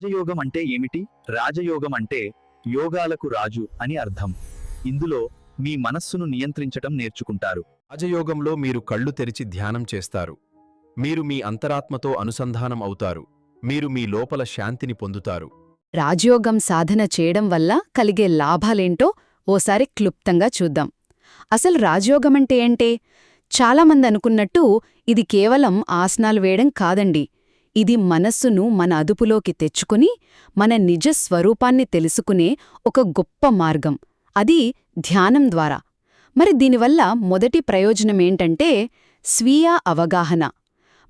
రాజయోగం అంటే ఏమిటి? రాజయోగం అంటే యోగాలకు రాజు అని అర్థం. ఇందులో మీ మనస్సును నియంత్రించటం నేర్చుకుంటారు. రాజయోగంలో మీరు కళ్ళు తెరిచి ధ్యానం చేస్తారు. మీరు మీ అంతరాత్మతో అనుసంధానం అవుతారు. మీరు మీ లోపల శాంతిని పొందుతారు. రాజయోగం సాధన చేయడం వల్ల కలిగే లాభాలేంటో ఓసారి క్లుప్తంగా చూద్దాం. అసలు రాజయోగమంటే ఏంటే? చాలామంది అనుకున్నట్టు ఇది కేవలం ఆసనాలు వేయడం కాదండి. ఇది మనస్సును మన అదుపులోకి తెచ్చుకుని మన నిజ స్వరూపాన్ని తెలుసుకునే ఒక గొప్ప మార్గం. అది ధ్యానం ద్వారా. మరి దీనివల్ల మొదటి ప్రయోజనమేంటంటే స్వీయ అవగాహన.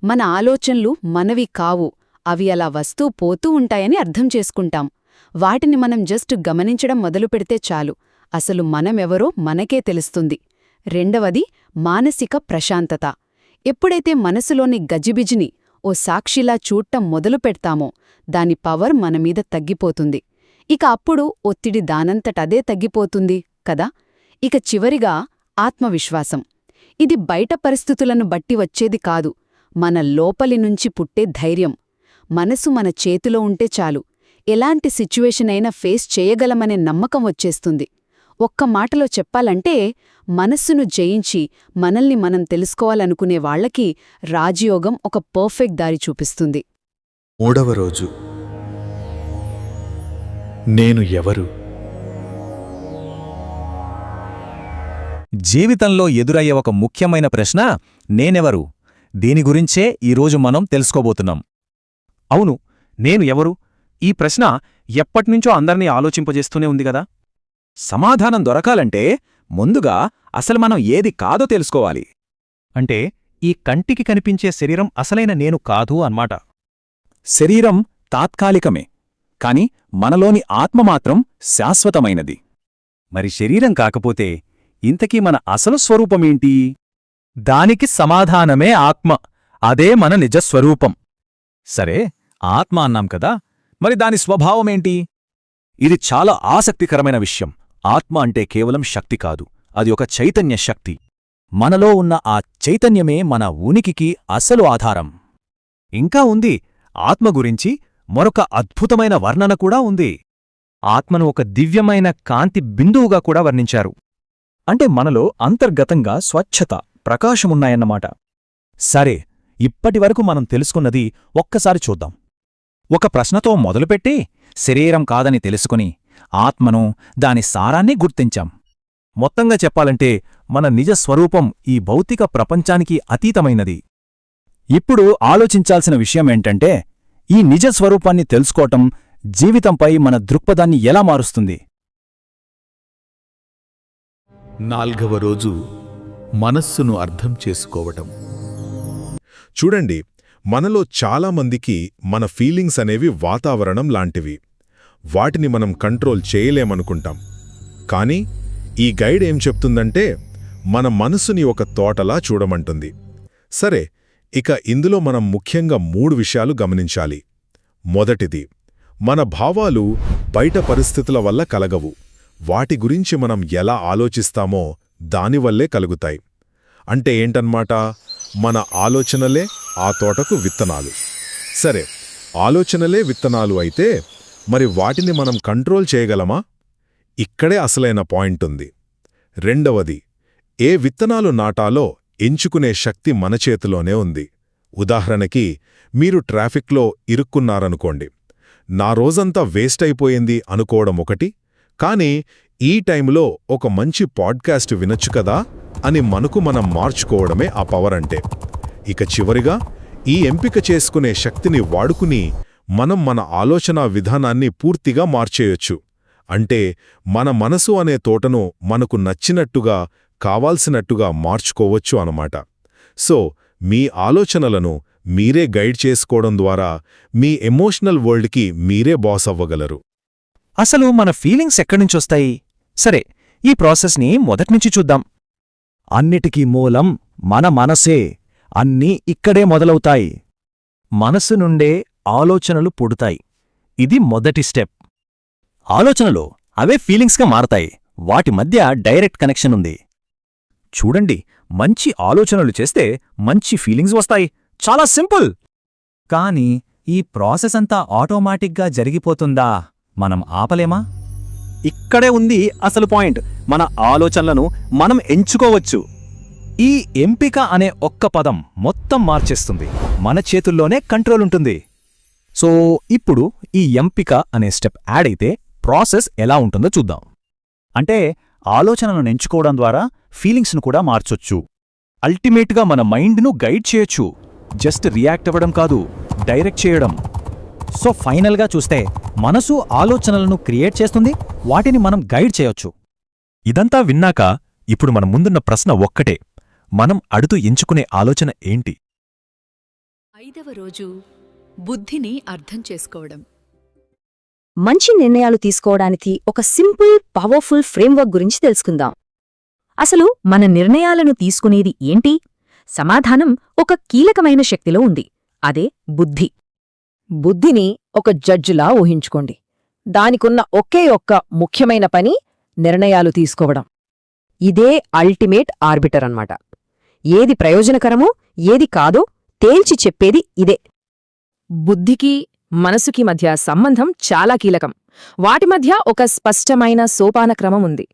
మన ఆలోచనలు మనవి కావు, అవి అలా వస్తూ పోతూ ఉంటాయని అర్థం చేసుకుంటాం. వాటిని మనం జస్ట్ గమనించడం మొదలుపెడితే చాలు, అసలు మనమెవరో మనకే తెలుస్తుంది. రెండవది మానసిక ప్రశాంతత. ఎప్పుడైతే మనసులోని గజిబిజిని ఓ సాక్షిలా చూడటం మొదలుపెడతామో దాని పవర్ మనమీద తగ్గిపోతుంది. ఇక అప్పుడు ఒత్తిడి దానంతటదే తగ్గిపోతుంది కదా. ఇక చివరిగా ఆత్మవిశ్వాసం. ఇది బయట పరిస్థితులను బట్టి వచ్చేది కాదు, మన లోపలి నుంచి పుట్టే ధైర్యం. మనసు మన చేతిలో ఉంటే చాలు, ఎలాంటి సిచ్యువేషన్ అయినా ఫేస్ చేయగలమనే నమ్మకం వచ్చేస్తుంది. ఒక్క మాటలో చెప్పాలంటే మనస్సును జయించి మనల్ని మనం తెలుసుకోవాలనుకునే వాళ్లకి రాజయోగం ఒక పర్ఫెక్ట్ దారి చూపిస్తుంది. 3వ రోజు. నేను ఎవరు? జీవితంలో ఎదురయ్యే ఒక ముఖ్యమైన ప్రశ్న నేనెవరు. దీని గురించే ఈరోజు మనం తెలుసుకోబోతున్నాం. అవును, నేను ఎవరు? ఈ ప్రశ్న ఎప్పటినుంచో అందర్నీ ఆలోచింపజేస్తూనే ఉంది గదా. సమాధానం దొరకాలంటే ముందుగా అసలు మనం ఏది కాదో తెలుసుకోవాలి. అంటే ఈ కంటికి కనిపించే శరీరం అసలైన నేను కాదు అన్నమాట. శరీరం తాత్కాలికమే, కాని మనలోని ఆత్మ మాత్రం శాశ్వతమైనది. మరి శరీరం కాకపోతే ఇంతకీ మన అసలు స్వరూపమేంటి? దానికి సమాధానమే ఆత్మ. అదే మన నిజస్వరూపం. సరే, ఆత్మ అన్నాం కదా, మరి దాని స్వభావమేంటి? ఇది చాలా ఆసక్తికరమైన విషయం. ఆత్మ అంటే కేవలం శక్తి కాదు, అది ఒక చైతన్య శక్తి. మనలో ఉన్న ఆ చైతన్యమే మన ఉనికికి అసలు ఆధారం. ఇంకా ఉంది, ఆత్మ గురించి మరొక అద్భుతమైన వర్ణన కూడా ఉంది. ఆత్మను ఒక దివ్యమైన కాంతి బిందువుగా కూడా వర్ణించారు. అంటే మనలో అంతర్గతంగా స్వచ్ఛత, ప్రకాశమున్నాయన్నమాట. సరే, ఇప్పటివరకు మనం తెలుసుకున్నది ఒక్కసారి చూద్దాం. ఒక ప్రశ్నతో మొదలుపెట్టి శరీరం కాదని తెలుసుకుని ఆత్మను, దాని సారాన్ని గుర్తించాం. మొత్తంగా చెప్పాలంటే మన నిజ స్వరూపం ఈ భౌతిక ప్రపంచానికి అతీతమైనది. ఇప్పుడు ఆలోచించాల్సిన విషయమేంటంటే ఈ నిజ స్వరూపాన్ని తెలుసుకోవటం జీవితంపై మన దృక్పథాన్ని ఎలా మారుస్తుంది? 4వ రోజు. మనస్సును అర్థం చేసుకోవటం. చూడండి, మనలో చాలామందికి మన ఫీలింగ్స్ అనేవి వాతావరణం లాంటివి. వాటిని మనం కంట్రోల్ చేయలేమనుకుంటాం. కానీ ఈ గైడ్ ఏం చెప్తుందంటే మన మనసుని ఒక తోటలా చూడమంటుంది. సరే, ఇక ఇందులో మనం ముఖ్యంగా 3 విషయాలు గమనించాలి. మొదటిది, మన భావాలు బయట పరిస్థితుల వల్ల కలగవు. వాటి గురించి మనం ఎలా ఆలోచిస్తామో దానివల్లే కలుగుతాయి. అంటే ఏంటన్నమాట? మన ఆలోచనలే ఆ తోటకు విత్తనాలు. సరే, ఆలోచనలే విత్తనాలు అయితే మరి వాటిని మనం కంట్రోల్ చేయగలమా? ఇక్కడే అసలైన పాయింట్ ఉంది. రెండవది, ఏ విత్తనాలు నాటాలో ఎంచుకునే శక్తి మన చేతిలోనే ఉంది. ఉదాహరణకి, మీరు ట్రాఫిక్లో ఇరుక్కున్నారనుకోండి. నా రోజంతా వేస్ట్ అయిపోయింది అనుకోవడం ఒకటి, కానీ ఈ టైంలో ఒక మంచి పాడ్కాస్ట్ వినొచ్చు కదా అని మనకు మనం మార్చుకోవడమే ఆ పవర్ అంటే. ఇక చివరిగా, ఈ ఎంపిక చేసుకునే శక్తిని వాడుకుని మనం మన ఆలోచనా విధానాన్ని పూర్తిగా మార్చేయొచ్చు. అంటే మన మనసు అనే తోటను మనకు నచ్చినట్టుగా, కావాల్సినట్టుగా మార్చుకోవచ్చు అన్నమాట. సో, మీ ఆలోచనలను మీరే గైడ్ చేసుకోవడం ద్వారా మీ ఎమోషనల్ వరల్డ్కి మీరే బాస్ అవ్వగలరు. అసలు మన ఫీలింగ్స్ ఎక్కడ్నుంచొస్తాయి? సరే, ఈ ప్రాసెస్ని మొదట్నుంచి చూద్దాం. అన్నిటికీ మూలం మన మనసే. అన్నీ ఇక్కడే మొదలవుతాయి. మనసు నుండే ఆలోచనలు పుడతాయి. ఇది మొదటి స్టెప్. ఆలోచనలు అవే ఫీలింగ్స్గా మారతాయి. వాటి మధ్య డైరెక్ట్ కనెక్షన్ ఉంది. చూడండి, మంచి ఆలోచనలు చేస్తే మంచి ఫీలింగ్స్ వస్తాయి. చాలా సింపుల్. కానీ ఈ ప్రాసెస్ అంతా ఆటోమేటిక్గా జరిగిపోతుందా? మనం ఆపలేమా? ఇక్కడే ఉంది అసలు పాయింట్. మన ఆలోచనలను మనం ఎంచుకోవచ్చు. ఈ ఎంపిక అనే ఒక్క పదం మొత్తం మార్చేస్తుంది. మన చేతుల్లోనే కంట్రోల్ ఉంటుంది. సో ఇప్పుడు ఈ ఎంపిక అనే స్టెప్ యాడ్ అయితే ప్రాసెస్ ఎలా ఉంటుందో చూద్దాం. అంటే ఆలోచనలను ఎంచుకోవడం ద్వారా ఫీలింగ్స్ను కూడా మార్చొచ్చు. అల్టిమేట్గా మన మైండ్ను గైడ్ చేయొచ్చు. జస్ట్ రియాక్ట్ అవ్వడం కాదు, డైరెక్ట్ చేయడం. సో ఫైనల్గా చూస్తే మనసు ఆలోచనలను క్రియేట్ చేస్తుంది, వాటిని మనం గైడ్ చేయొచ్చు. ఇదంతా విన్నాక ఇప్పుడు మన ముందున్న ప్రశ్న ఒక్కటే: మనం అడుతూ ఎంచుకునే ఆలోచన ఏంటి? 5వ రోజు బుద్ధిని అర్థం చేసుకోవడం. మంచి నిర్ణయాలు తీసుకోవడానికి ఒక సింపుల్, పవర్ఫుల్ ఫ్రేమ్వర్క్ గురించి తెలుసుకుందాం. అసలు మన నిర్ణయాలను తీసుకునేది ఏంటి? సమాధానం ఒక కీలకమైన శక్తిలో ఉంది. అదే బుద్ధి. బుద్ధిని ఒక జడ్జిలా ఊహించుకోండి. దానికున్న ఒకే ఒక్క ముఖ్యమైన పని నిర్ణయాలు తీసుకోవడం. ఇదే అల్టిమేట్ ఆర్బిటర్ అన్నమాట. ఏది ప్రయోజనకరమో ఏది కాదో తేల్చి చెప్పేది ఇదే. బుద్ధికి మనసుకి మధ్య సంబంధం చాలా కీలకం. వాటి మధ్య ఒక స్పష్టమైన సోపానక్రమం ఉంది.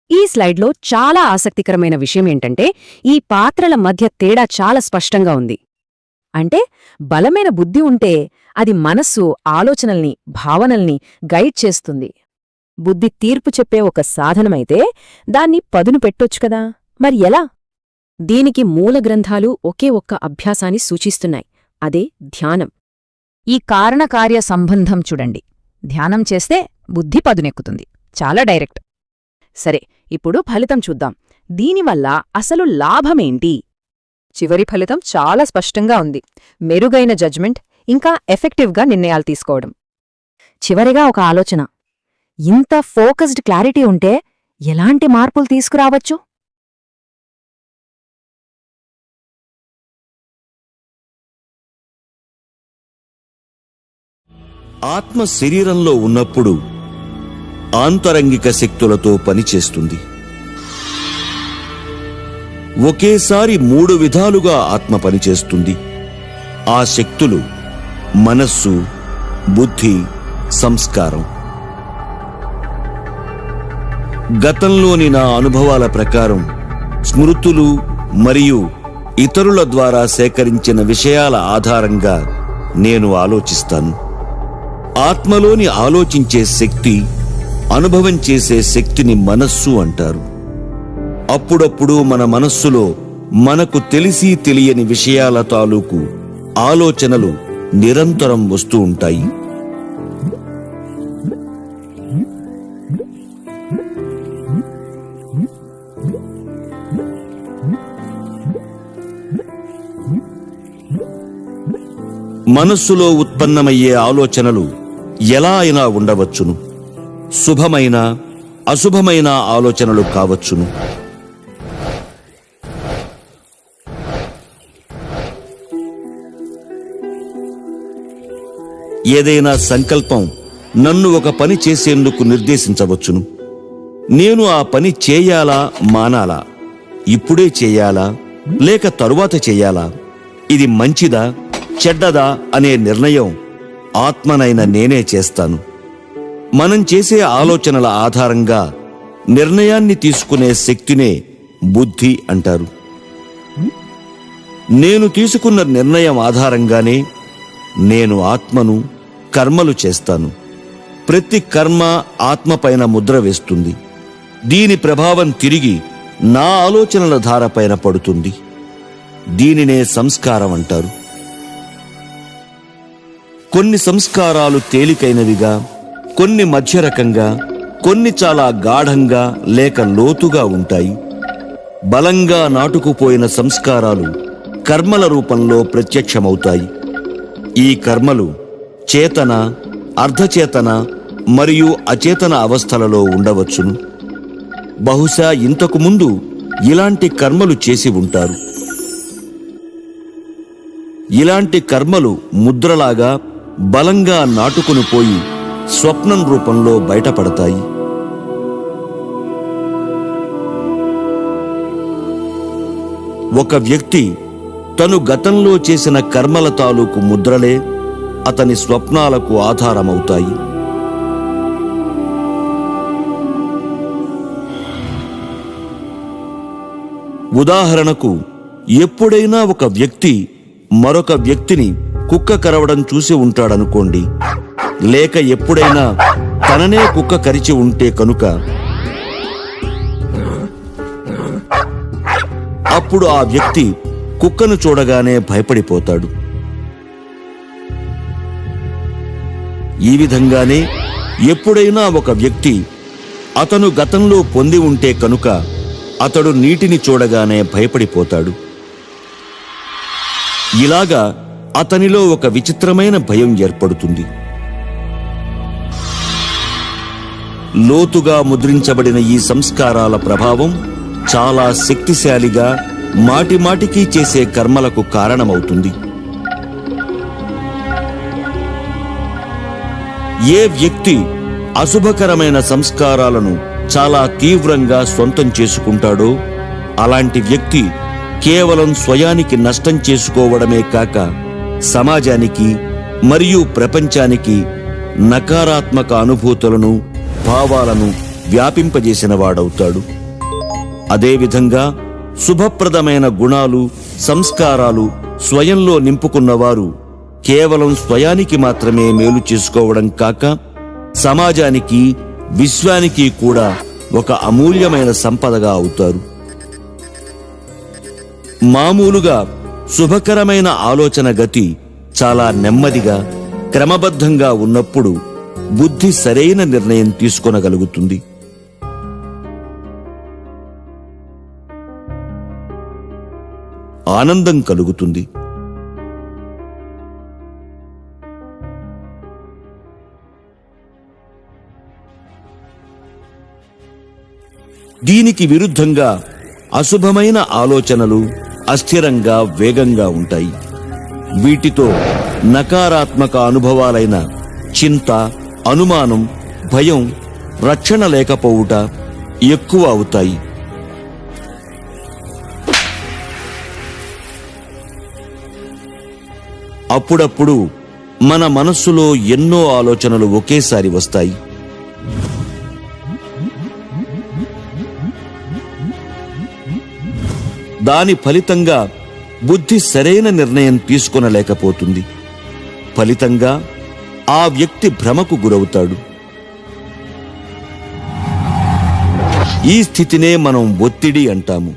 ఈ స్లైడ్లో చాలా ఆసక్తికరమైన విషయం ఏంటంటే, ఈ పాత్రల మధ్య తేడా చాలా స్పష్టంగా ఉంది. అంటే బలమైన బుద్ధి ఉంటే అది మనస్సు ఆలోచనల్ని, భావనల్ని గైడ్ చేస్తుంది. బుద్ధి తీర్పు చెప్పే ఒక సాధనమైతే దాన్ని పదును పెట్టొచ్చు కదా. మరి ఎలా? దీనికి మూల గ్రంథాలు ఒకే ఒక్క అభ్యాసాన్ని సూచిస్తున్నాయి. అదే ధ్యానం. ఈ కారణకార్య సంబంధం చూడండి. ధ్యానం చేస్తే బుద్ధి పదునెక్కుతుంది. చాలా డైరెక్ట్. సరే, ఇప్పుడు ఫలితం చూద్దాం. దీనివల్ల అసలు లాభమేంటి? చివరి ఫలితం చాలా స్పష్టంగా ఉంది. మెరుగైన జడ్జ్మెంట్, ఇంకా ఎఫెక్టివ్గా నిర్ణయాలు తీసుకోవడం. చివరిగా ఒక ఆలోచన: ఇంత ఫోకస్డ్ క్లారిటీ ఉంటే ఎలాంటి మార్పులు తీసుకురావచ్చు? ఆత్మ శరీరంలో ఉన్నప్పుడు ఆంతరంగిక శక్తులతో పనిచేస్తుంది. ఒకేసారి 3 విధాలుగా ఆత్మ పనిచేస్తుంది. ఆ శక్తులు మనస్సు, బుద్ధి, సంస్కారం. గతంలోని నా అనుభవాల ప్రకారం స్మృతులు మరియు ఇతరుల ద్వారా సేకరించిన విషయాల ఆధారంగా నేను ఆలోచిస్తాను. ఆత్మలోని ఆలోచించే శక్తి, అనుభవం చేసే శక్తిని మనస్సు అంటారు. అప్పుడప్పుడు మన మనస్సులో మనకు తెలిసి తెలియని విషయాల తాలూకు ఆలోచనలు నిరంతరం వస్తూ ఉంటాయి. మనస్సులో ఉత్పన్నమయ్యే ఆలోచనలు ఎలా అయినా ఉండవచ్చును. శుభమైన, అశుభమైన ఆలోచనలు కావచ్చును. ఏదైనా సంకల్పం నన్ను ఒక పని చేసేందుకు నిర్దేశించవచ్చును. నేను ఆ పని చేయాలా, మానాలా, ఇప్పుడే చేయాలా లేక తరువాత చేయాలా, ఇది మంచిదా చెడ్డదా అనే నిర్ణయం ఆత్మనైన నేనే చేస్తాను. మనం చేసే ఆలోచనల ఆధారంగా నిర్ణయాన్ని తీసుకునే శక్తినే బుద్ధి అంటారు. నేను తీసుకున్న నిర్ణయం ఆధారంగానే నేను ఆత్మను, కర్మలు చేస్తాను. ప్రతి కర్మ ఆత్మపైన ముద్ర వేస్తుంది. దీని ప్రభావం తిరిగి నా ఆలోచనల ధారపైన పడుతుంది. దీనినే సంస్కారం అంటారు. కొన్ని సంస్కారాలు తేలికైనవిగా, కొన్ని మధ్యరకంగా, కొన్ని చాలా గాఢంగా లేక లోతుగా ఉంటాయి. బలంగా నాటుకుపోయిన సంస్కారాలు కర్మల రూపంలో ప్రత్యక్షమవుతాయి. ఈ కర్మలు చేతన, అర్ధచేతన మరియు అచేతన అవస్థలలో ఉండవచ్చును. బహుశా ఇంతకు ముందు ఇలాంటి కర్మలు చేసి ఉంటారు. ఇలాంటి కర్మలు ముద్రలాగా బలంగా నాటుకుని పోయి స్వప్నం రూపంలో బయటపడతాయి. ఒక వ్యక్తి తను గతంలో చేసిన కర్మల తాలూకు ముద్రలే అతని స్వప్నాలకు ఆధారమవుతాయి. ఉదాహరణకు, ఎప్పుడైనా ఒక వ్యక్తి మరొక వ్యక్తిని కుక్క కరవడం చూసి ఉంటాడనుకోండి, లేక ఎప్పుడైనా తననే కుక్క కరిచి ఉంటే కనుక అప్పుడు ఆ వ్యక్తి కుక్కను చూడగానే భయపడిపోతాడు. ఈ విధంగానే ఎప్పుడైనా ఒక వ్యక్తి అతను గతంలో పొంది ఉంటే కనుక అతడు నీటిని చూడగానే భయపడిపోతాడు. ఇలాగా అతనిలో ఒక విచిత్రమైన భయం ఏర్పడుతుంది. లోతుగా ముద్రించబడిన ఈ సంస్కారాల ప్రభావం చాలా శక్తిశాలిగా మాటిమాటికి చేసే కర్మలకు కారణమవుతుంది. ఏ వ్యక్తి అశుభకరమైన సంస్కారాలను చాలా తీవ్రంగా సొంతం చేసుకుంటాడో అలాంటి వ్యక్తి కేవలం స్వయానికి నష్టం చేసుకోవడమే కాక సమాజానికి మరియు ప్రపంచానికి నకారాత్మక అనుభూతులను, భావాలను వ్యాపింపజేసిన వాడవుతాడు. అదేవిధంగా శుభప్రదమైన గుణాలు, సంస్కారాలు స్వయంలో నింపుకున్నవారు కేవలం స్వయానికి మాత్రమే మేలు చేసుకోవడం కాక సమాజానికి, విశ్వానికి కూడా ఒక అమూల్యమైన సంపదగా అవుతారు. మామూలుగా శుభకరమైన ఆలోచన గతి చాలా నెమ్మదిగా, క్రమబద్ధంగా ఉన్నప్పుడు బుద్ధి సరైన నిర్ణయం తీసుకొనగలుగుతుంది. ఆనందం కలుగుతుంది. దీనికి విరుద్ధంగా అశుభమైన ఆలోచనలు అస్థిరంగా, వేగంగా ఉంటాయి. వీటితో నకారాత్మక అనుభవాలైన చింత, అనుమానం, భయం, రక్షణ లేకపోవుట ఎక్కువ అవుతాయి. అప్పుడప్పుడు మన మనస్సులో ఎన్నో ఆలోచనలు ఒకేసారి వస్తాయి. దాని ఫలితంగా బుద్ధి సరైన నిర్ణయం తీసుకొనలేకపోతుంది. ఫలితంగా ఆ వ్యక్తి భ్రమకు గురవుతాడు. ఈ స్థితినే మనం ఒత్తిడి అంటాము.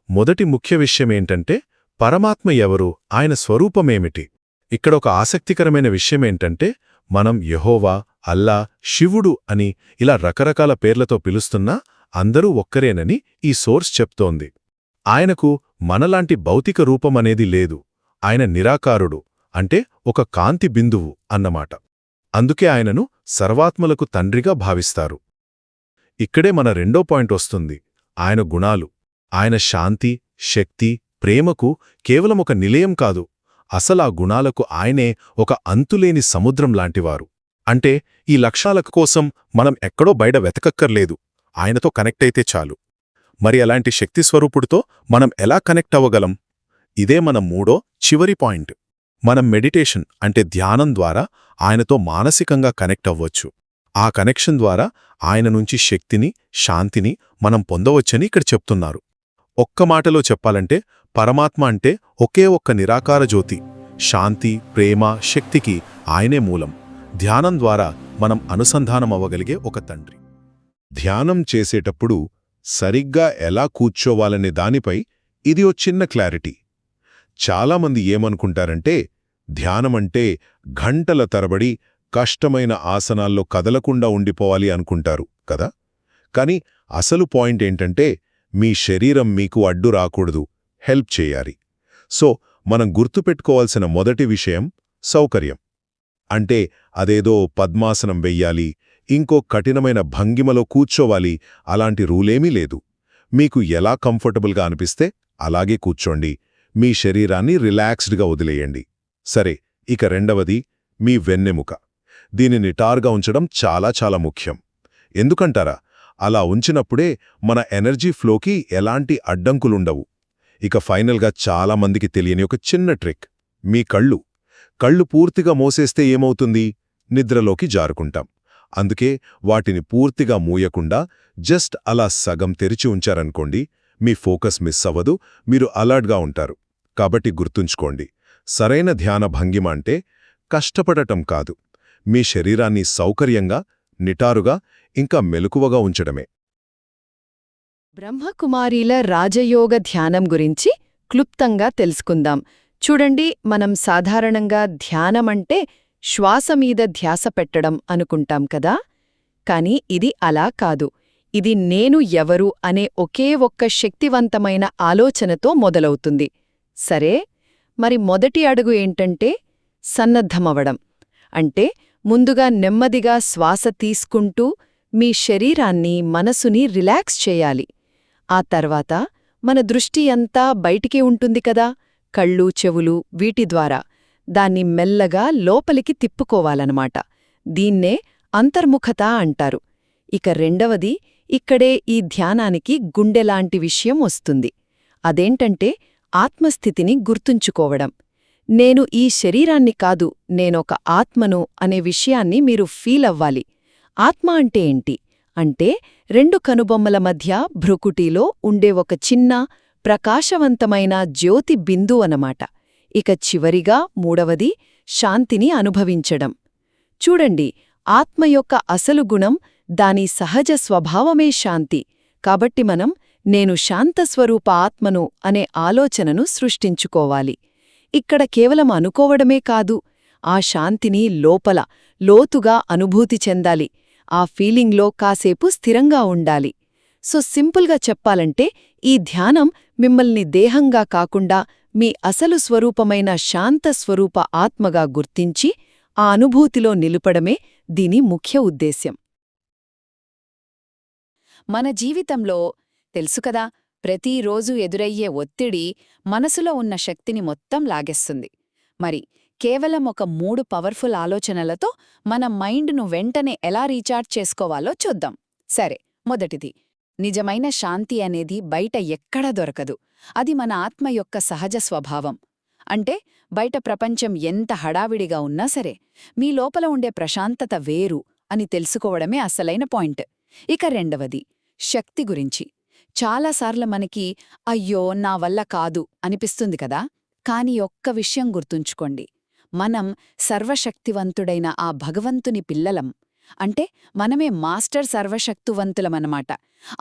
మొదటి ముఖ్య విషయమేంటంటే పరమాత్మ ఎవరు, ఆయన స్వరూపమేమిటి? ఇక్కడ ఒక ఆసక్తికరమైన విషయమేంటంటే మనం యెహోవా, అల్లా, శివుడు అని ఇలా రకరకాల పేర్లతో పిలుస్తున్నా అందరూ ఒక్కరేనని ఈ సోర్స్ చెప్తోంది. ఆయనకు మనలాంటి భౌతిక రూపమనేది లేదు. ఆయన నిరాకారుడు, అంటే ఒక కాంతి బిందువు అన్నమాట. అందుకే ఆయనను సర్వాత్మలకు తండ్రిగా భావిస్తారు. ఇక్కడే మన రెండో పాయింట్ వస్తుంది, ఆయన గుణాలు. ఆయన శాంతి, శక్తి, ప్రేమకు కేవలం ఒక నిలయం కాదు, అసలా గుణాలకు ఆయనే ఒక అంతులేని సముద్రం లాంటివారు. అంటే ఈ లక్ష్యాల కోసం మనం ఎక్కడో బయట వెతకక్కర్లేదు, ఆయనతో కనెక్ట్ అయితే చాలు. మరి అలాంటి శక్తి స్వరూపుడితో మనం ఎలా కనెక్ట్ అవ్వగలం? ఇదే మన మూడో, చివరి పాయింట్. మనం మెడిటేషన్ అంటే ధ్యానం ద్వారా ఆయనతో మానసికంగా కనెక్ట్ అవ్వచ్చు. ఆ కనెక్షన్ ద్వారా ఆయన నుంచి శక్తిని, శాంతిని మనం పొందవచ్చని ఇక్కడ చెప్తున్నారు. ఒక్క మాటలో చెప్పాలంటే పరమాత్మ అంటే ఒకే ఒక్క నిరాకార జ్యోతి. శాంతి, ప్రేమ, శక్తికి ఆయనే మూలం. ధ్యానం ద్వారా మనం అనుసంధానమవ్వగలిగే ఒక తండ్రి. ధ్యానం చేసేటప్పుడు సరిగ్గా ఎలా కూర్చోవాలనే దానిపై ఇది ఓ చిన్న క్లారిటీ. చాలామంది ఏమనుకుంటారంటే ధ్యానమంటే గంటల తరబడి కష్టమైన ఆసనాల్లో కదలకుండా ఉండిపోవాలి అనుకుంటారు కదా. కాని అసలు పాయింట్ ఏంటంటే మీ శరీరం మీకు అడ్డు రాకూడదు, హెల్ప్ చేయాలి. సో మనం గుర్తుపెట్టుకోవాల్సిన మొదటి విషయం సౌకర్యం. అంటే అదేదో పద్మాసనం వెయ్యాలి, ఇంకో కఠినమైన భంగిమలో కూర్చోవాలి అలాంటి రూలేమీ లేదు. మీకు ఎలా కంఫర్టబుల్గా అనిపిస్తే అలాగే కూర్చోండి. మీ శరీరాన్ని రిలాక్స్డ్గా వదిలేయండి. సరే, ఇక రెండవది మీ వెన్నెముక. దీన్ని నిటారుగా ఉంచడం చాలా చాలా ముఖ్యం. ఎందుకంటారా? అలా ఉంచినప్పుడే మన ఎనర్జీ ఫ్లోకి ఎలాంటి అడ్డంకులుండవు. ఇక ఫైనల్గా చాలామందికి తెలియని ఒక చిన్న ట్రిక్. మీ కళ్ళు పూర్తిగా మూసేస్తే ఏమవుతుంది? నిద్రలోకి జారుకుంటాం. అందుకే వాటిని పూర్తిగా మూయకుండా జస్ట్ అలా సగం తెరిచి ఉంచారనుకోండి, మీ ఫోకస్ మిస్ అవ్వదు, మీరు అలర్ట్గా ఉంటారు. కాబట్టి గుర్తుంచుకోండి, సరైన ధ్యాన భంగిమ అంటే కష్టపడటం కాదు, మీ శరీరాన్ని సౌకర్యంగా, నిటారుగా, ఇంకా మెలకువగా ఉంచడమే. బ్రహ్మకుమారీల రాజయోగ ధ్యానం గురించి క్లుప్తంగా తెలుసుకుందాం. చూడండి, మనం సాధారణంగా ధ్యానమంటే శ్వాసమీద ధ్యాస పెట్టడం అనుకుంటాం కదా. కాని ఇది అలా కాదు. ఇది నేను ఎవరు అనే ఒకే ఒక్క శక్తివంతమైన ఆలోచనతో మొదలవుతుంది. సరే, మరి మొదటి అడుగు ఏంటంటే సన్నద్ధమవడం. అంటే ముందుగా నెమ్మదిగా శ్వాస తీసుకుంటూ మీ శరీరాన్ని, మనసుని రిలాక్స్ చేయాలి. ఆ తర్వాత మన దృష్టి అంతా బయటికి ఉంటుంది కదా, కళ్ళు, చెవులు, వీటి ద్వారా దాన్ని మెల్లగా లోపలికి తిప్పుకోవాలన్నమాట. దీన్నే అంతర్ముఖత అంటారు. ఇక రెండవది, ఇక్కడే ఈ ధ్యానానికి గుండెలాంటి విషయం వస్తుంది. అదేంటంటే ఆత్మస్థితిని గుర్తుంచుకోవడం. నేను ఈ శరీరాన్ని కాదు, నేనొక ఆత్మను అనే విషయాన్ని మీరు ఫీల్ అవ్వాలి. ఆత్మ అంటే ఏంటి అంటే రెండు కనుబొమ్మల మధ్య భ్రుకుటిలో ఉండే ఒక చిన్న ప్రకాశవంతమైన జ్యోతి బిందు అన్నమాట. ఇక చివరిగా మూడవది శాంతిని అనుభవించడం. చూడండి, ఆత్మ యొక్క అసలు గుణం, దాని సహజ స్వభావమే శాంతి. కాబట్టి మనం నేను శాంతస్వరూప ఆత్మను అనే ఆలోచనను సృష్టించుకోవాలి. ఇక్కడ కేవలం అనుకోవడమే కాదు, ఆ శాంతిని లోపల లోతుగా అనుభూతి చెందాలి. ఆ ఫీలింగ్లో కాసేపు స్థిరంగా ఉండాలి. సో సింపుల్గా చెప్పాలంటే ఈ ధ్యానం మిమ్మల్ని దేహంగా కాకుండా మీ అసలు స్వరూపమైన శాంతస్వరూప ఆత్మగా గుర్తించి ఆ అనుభూతిలో నిలుపడమే దీని ముఖ్య ఉద్దేశ్యం. మన జీవితంలో తెలుసుకదా, ప్రతిరోజూ ఎదురయ్యే ఒత్తిడి మనసులో ఉన్న శక్తిని మొత్తం లాగేస్తుంది. మరి కేవలం ఒక 3 పవర్ఫుల్ ఆలోచనలతో మన మైండ్ను వెంటనే ఎలా రీఛార్జ్ చేసుకోవాలో చూద్దాం. సరే, మొదటిది, నిజమైన శాంతి అనేది బయట ఎక్కడా దొరకదు. అది మన ఆత్మ యొక్క సహజ స్వభావం. అంటే బయట ప్రపంచం ఎంత హడావిడిగా ఉన్నా సరే, మీ లోపల ఉండే ప్రశాంతత వేరు అని తెలుసుకోవడమే అసలైన పాయింట్. ఇక రెండవది, శక్తి గురించి. చాలాసార్లు మనకి అయ్యో నా వల్ల కాదు అనిపిస్తుంది కదా. కాని ఒక్క విషయం గుర్తుంచుకోండి, మనం సర్వశక్తివంతుడైన ఆ భగవంతుని పిల్లలం. అంటే మనమే మాస్టర్ సర్వశక్తివంతులమన్నమాట.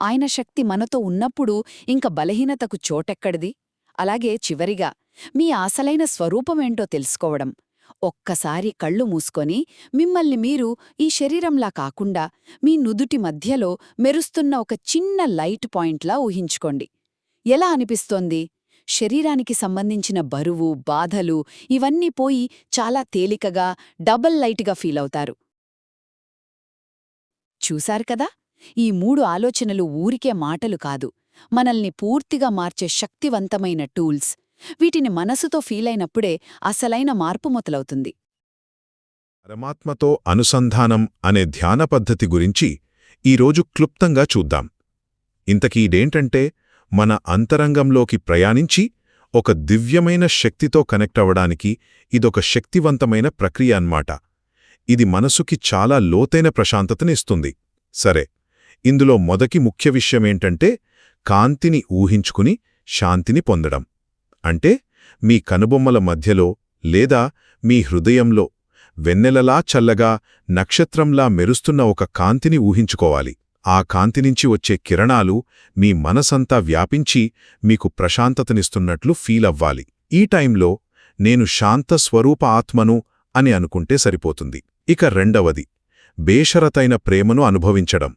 ఆయన శక్తి మనతో ఉన్నప్పుడు ఇంక బలహీనతకు చోటెక్కడిది? అలాగే చివరిగా, మీ అసలైన స్వరూపమేంటో తెలుసుకోవడం. ఒక్కసారి కళ్ళు మూసుకొని మిమ్మల్ని మీరు ఈ శరీరంలా కాకుండా మీ నుదుటి మధ్యలో మెరుస్తున్న ఒక చిన్న లైట్ పాయింట్లా ఊహించుకోండి. ఎలా అనిపిస్తోంది? శరీరానికి సంబంధించిన బరువు, బాధలు ఇవన్నీ పోయి చాలా తేలికగా, డబల్ లైట్గా ఫీలవుతారు. చూశారు కదా, ఈ 3 ఆలోచనలు ఊరికే మాటలు కాదు, మనల్ని పూర్తిగా మార్చే శక్తివంతమైన టూల్స్. వీటిని మనసుతో ఫీలైనప్పుడే అసలైన మార్పు మొదలవుతుంది. పరమాత్మతో అనుసంధానం అనే ధ్యాన పద్ధతి గురించి ఈరోజు క్లుప్తంగా చూద్దాం. ఇంతకీడేంటంటే మన అంతరంగంలోకి ప్రయాణించి ఒక దివ్యమైన శక్తితో కనెక్ట్ అవ్వడానికి ఇదొక శక్తివంతమైన ప్రక్రియ అన్నమాట. ఇది మనసుకి చాలా లోతైన ప్రశాంతతనిస్తుంది. సరే, ఇందులో మొదటి ముఖ్య విషయమేంటంటే కాంతిని ఊహించుకుని శాంతిని పొందడం. అంటే మీ కనుబొమ్మల మధ్యలో లేదా మీ హృదయంలో వెన్నెలలా చల్లగా, నక్షత్రంలా మెరుస్తున్న ఒక కాంతిని ఊహించుకోవాలి. ఆ కాంతినించి వచ్చే కిరణాలు మీ మనసంతా వ్యాపించి మీకు ప్రశాంతతనిస్తున్నట్లు ఫీలవ్వాలి. ఈ టైంలో నేను శాంత స్వరూప ఆత్మను అని అనుకుంటే సరిపోతుంది. ఇక రెండవది, బేషరతైన ప్రేమను అనుభవించడం.